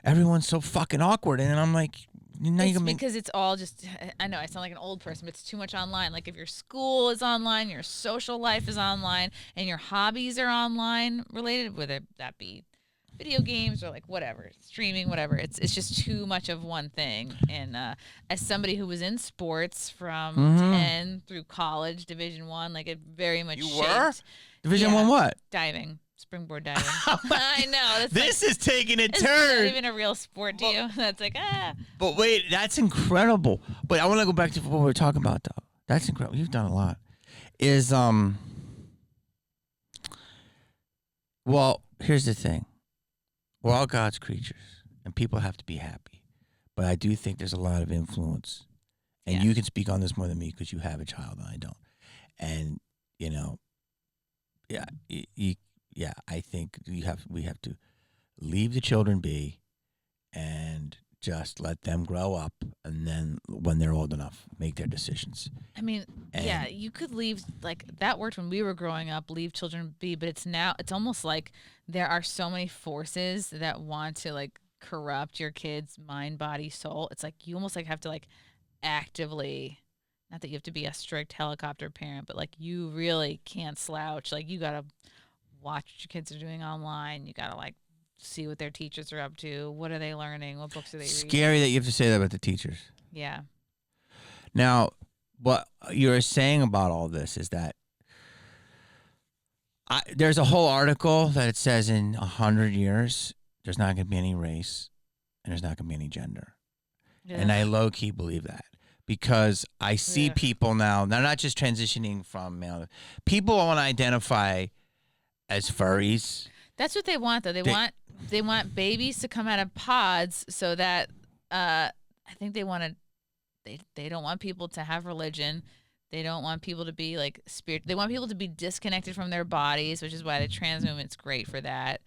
everyone's so fucking awkward. And I'm like, because it's all just, I know I sound like an old person, but it's too much online. Like if your school is online, your social life is online, and your hobbies are online related, whether that be video games or like whatever, streaming, whatever. It's just too much of one thing. And as somebody who was in sports from 10 through college, Division I, like it very much You shaped. were? Division I what? Diving. Springboard diving. I know. This is taking a turn. It's not even a real sport to you. That's like, But wait, that's incredible. But I want to go back to what we were talking about, though. That's incredible. You've done a lot. Well, here's the thing. We're all God's creatures, and people have to be happy. But I do think there's a lot of influence. And you can speak on this more than me because you have a child and I don't. And, you know, I think we have to leave the children be and just let them grow up, and then when they're old enough, make their decisions. I mean, yeah, you could leave, like, that worked when we were growing up, leave children be, but it's almost like there are so many forces that want to, like, corrupt your kid's mind, body, soul. It's like you almost, like, have to, like, actively, not that you have to be a strict helicopter parent, but, like, you really can't slouch. Like, you got to watch what your kids are doing online. You got to, like, see what their teachers are up to. What are they learning? What books are they reading? Scary that you have to say that about the teachers. Yeah. Now, what you're saying about all this is that there's a whole article that it says in 100 years, there's not going to be any race and there's not going to be any gender. Yeah. And I low-key believe that because I see people now, they're not just transitioning from male. People want to identify as furries. That's what they want, though. They want babies to come out of pods so that I think they want to. They don't want people to have religion. They don't want people to be like spirit. They want people to be disconnected from their bodies, which is why the trans movement's great for that.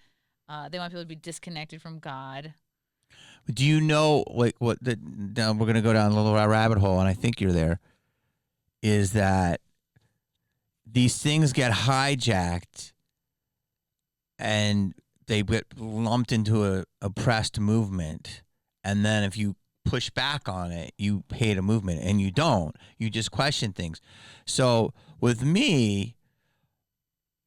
They want people to be disconnected from God. Do you know like what? Now we're gonna go down a little rabbit hole, and I think you're there. Is that these things get hijacked, and they get lumped into a oppressed movement, and then if you push back on it, you hate a movement, and you don't. You just question things. So with me,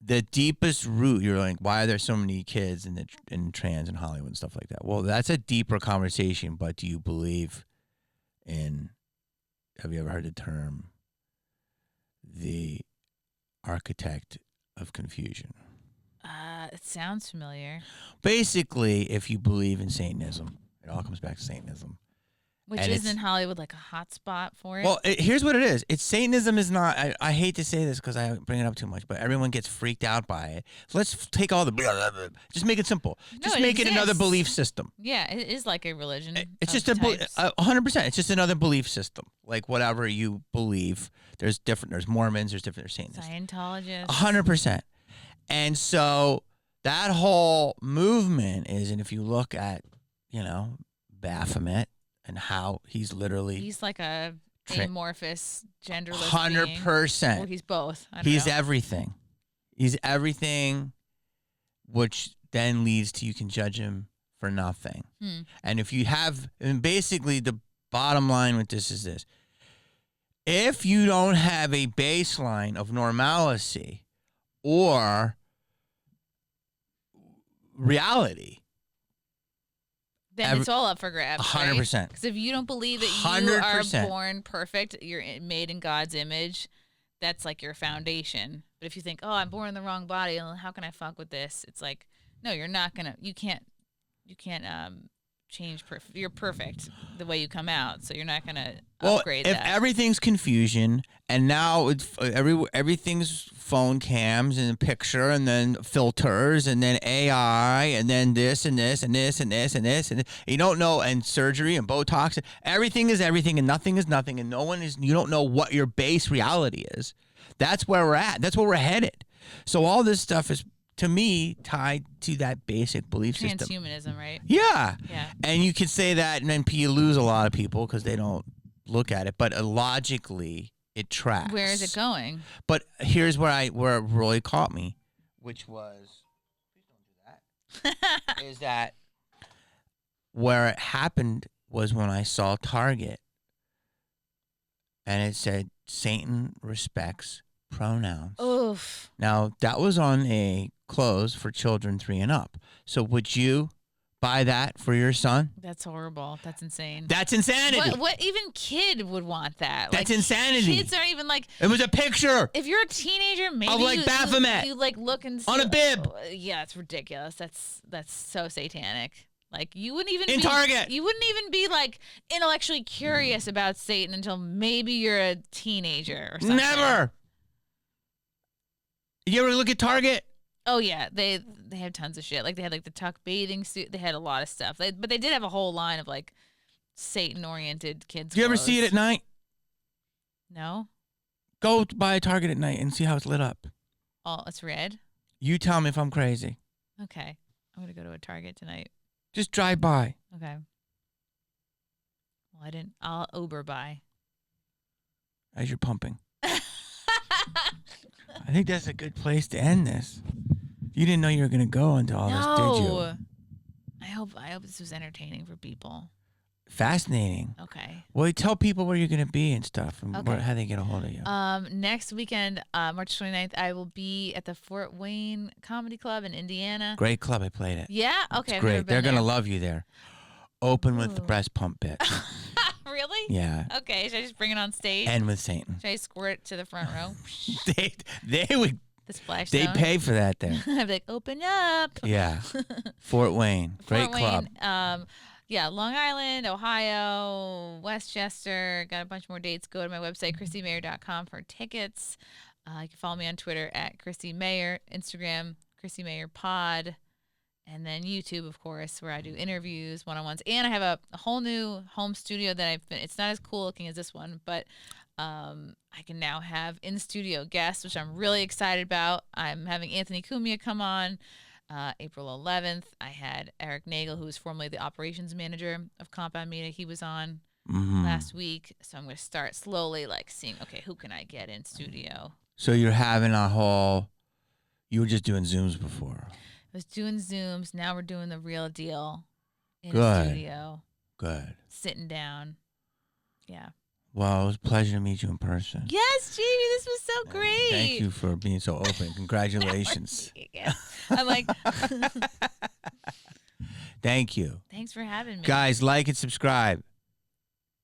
the deepest root, you're like, why are there so many kids in trans in Hollywood and stuff like that? Well, that's a deeper conversation. But do you believe in? Have you ever heard the term the architect of confusion? It sounds familiar. Basically, if you believe in Satanism, it all comes back to Satanism. Which is in Hollywood like a hot spot for it? Well, here's what it is. Satanism is not, I hate to say this because I bring it up too much, but everyone gets freaked out by it. So let's take all the, just make it simple. Just make it another belief system. Yeah, it is like a religion. It's just 100%. It's just another belief system. Like whatever you believe, there's Mormons, there's Satanists. Scientologists. 100%. And so that whole movement is, and if you look at, Baphomet, and how he's like a amorphous, genderless 100%. being. Well, he's both. He's everything. He's everything, which then leads to you can judge him for nothing. And if you have, and basically the bottom line with this is this. If you don't have a baseline of normalcy or reality, then it's all up for grabs. 100%. Because if you don't believe that you 100%. Are born perfect, you're made in God's image, that's like your foundation. But if you think, oh, I'm born in the wrong body, how can I fuck with this? It's like, no, you're not gonna. You can't change. You're perfect the way you come out, so you're not gonna upgrade if that. Everything's confusion, and now it's everything's phone cams and picture, and then filters, and then AI, and then this and this and this and this and this, and you don't know, and surgery and Botox, and everything is everything, and nothing is nothing, and you don't know what your base reality is. That's where we're at. That's where we're headed. So all this stuff is, to me, tied to that basic belief system. Transhumanism, right? Yeah. Yeah. And you could say that, and then you lose a lot of people because they don't look at it. But logically, it tracks. Where is it going? But here's where it really caught me, which was, please don't do that, is that where it happened was when I saw Target, and it said, Satan respects pronouns. Oof. Now, that was on a clothes for children 3 and up. So would you buy that for your son? That's horrible. That's insane. That's insanity. What even kid would want that? That's insanity. Kids aren't even like... It was a picture. If you're a teenager, maybe of like Baphomet. You like look and see... On a bib. Yeah, it's ridiculous. That's so satanic. Like, you wouldn't even Target. You wouldn't even be like intellectually curious about Satan until maybe you're a teenager or something. Never. You ever look at Target? Oh yeah, they have tons of shit. Like they had like the tuck bathing suit. They had a lot of stuff. But they did have a whole line of like Satan-oriented kids. Do you ever see it at night? No. Go buy a Target at night and see how it's lit up. Oh, it's red? You tell me if I'm crazy. Okay. I'm going to go to a Target tonight. Just drive by. Okay. I didn't. I'll Uber by. As you're pumping. I think that's a good place to end this. You didn't know you were going to go into all this, did you? I hope this was entertaining for people. Fascinating. Okay. Well, you tell people where you're going to be and stuff, and Okay. how they get a hold of you. Next weekend, March 29th, I will be at the Fort Wayne Comedy Club in Indiana. Great club. I played it. Yeah? Okay. It's great. They're going to love you there. Open with the breast pump bit. Really? Yeah. Okay. Should I just bring it on stage? And with Satan. Should I squirt it to the front row? they would. The splash They zone? pay for that there. I'd be like, open up. Yeah. Fort Wayne. Great Fort club. Wayne, yeah, Long Island, Ohio, Westchester. Got a bunch more dates. Go to my website, ChrissieMayr.com for tickets. You can follow me on Twitter at Chrissie Mayr, Instagram, Chrissie Mayr Pod, and then YouTube, of course, where I do interviews, one-on-ones. And I have a whole new home studio that it's not as cool looking as this one, but I can now have in-studio guests, which I'm really excited about. I'm having Anthony Cumia come on April 11th. I had Eric Nagel, who was formerly the operations manager of Compound Media. He was on last week. So I'm going to start slowly, seeing, okay, who can I get in studio? So you're having you were just doing Zooms before. I was doing Zooms. Now we're doing the real deal in Good. a studio. Good. Sitting down. Yeah. Well, it was a pleasure to meet you in person. Yes, Jamie, this was so great. Thank you for being so open. Congratulations. Yeah. I'm like, Thank you. thanks for having me. Guys, like and subscribe.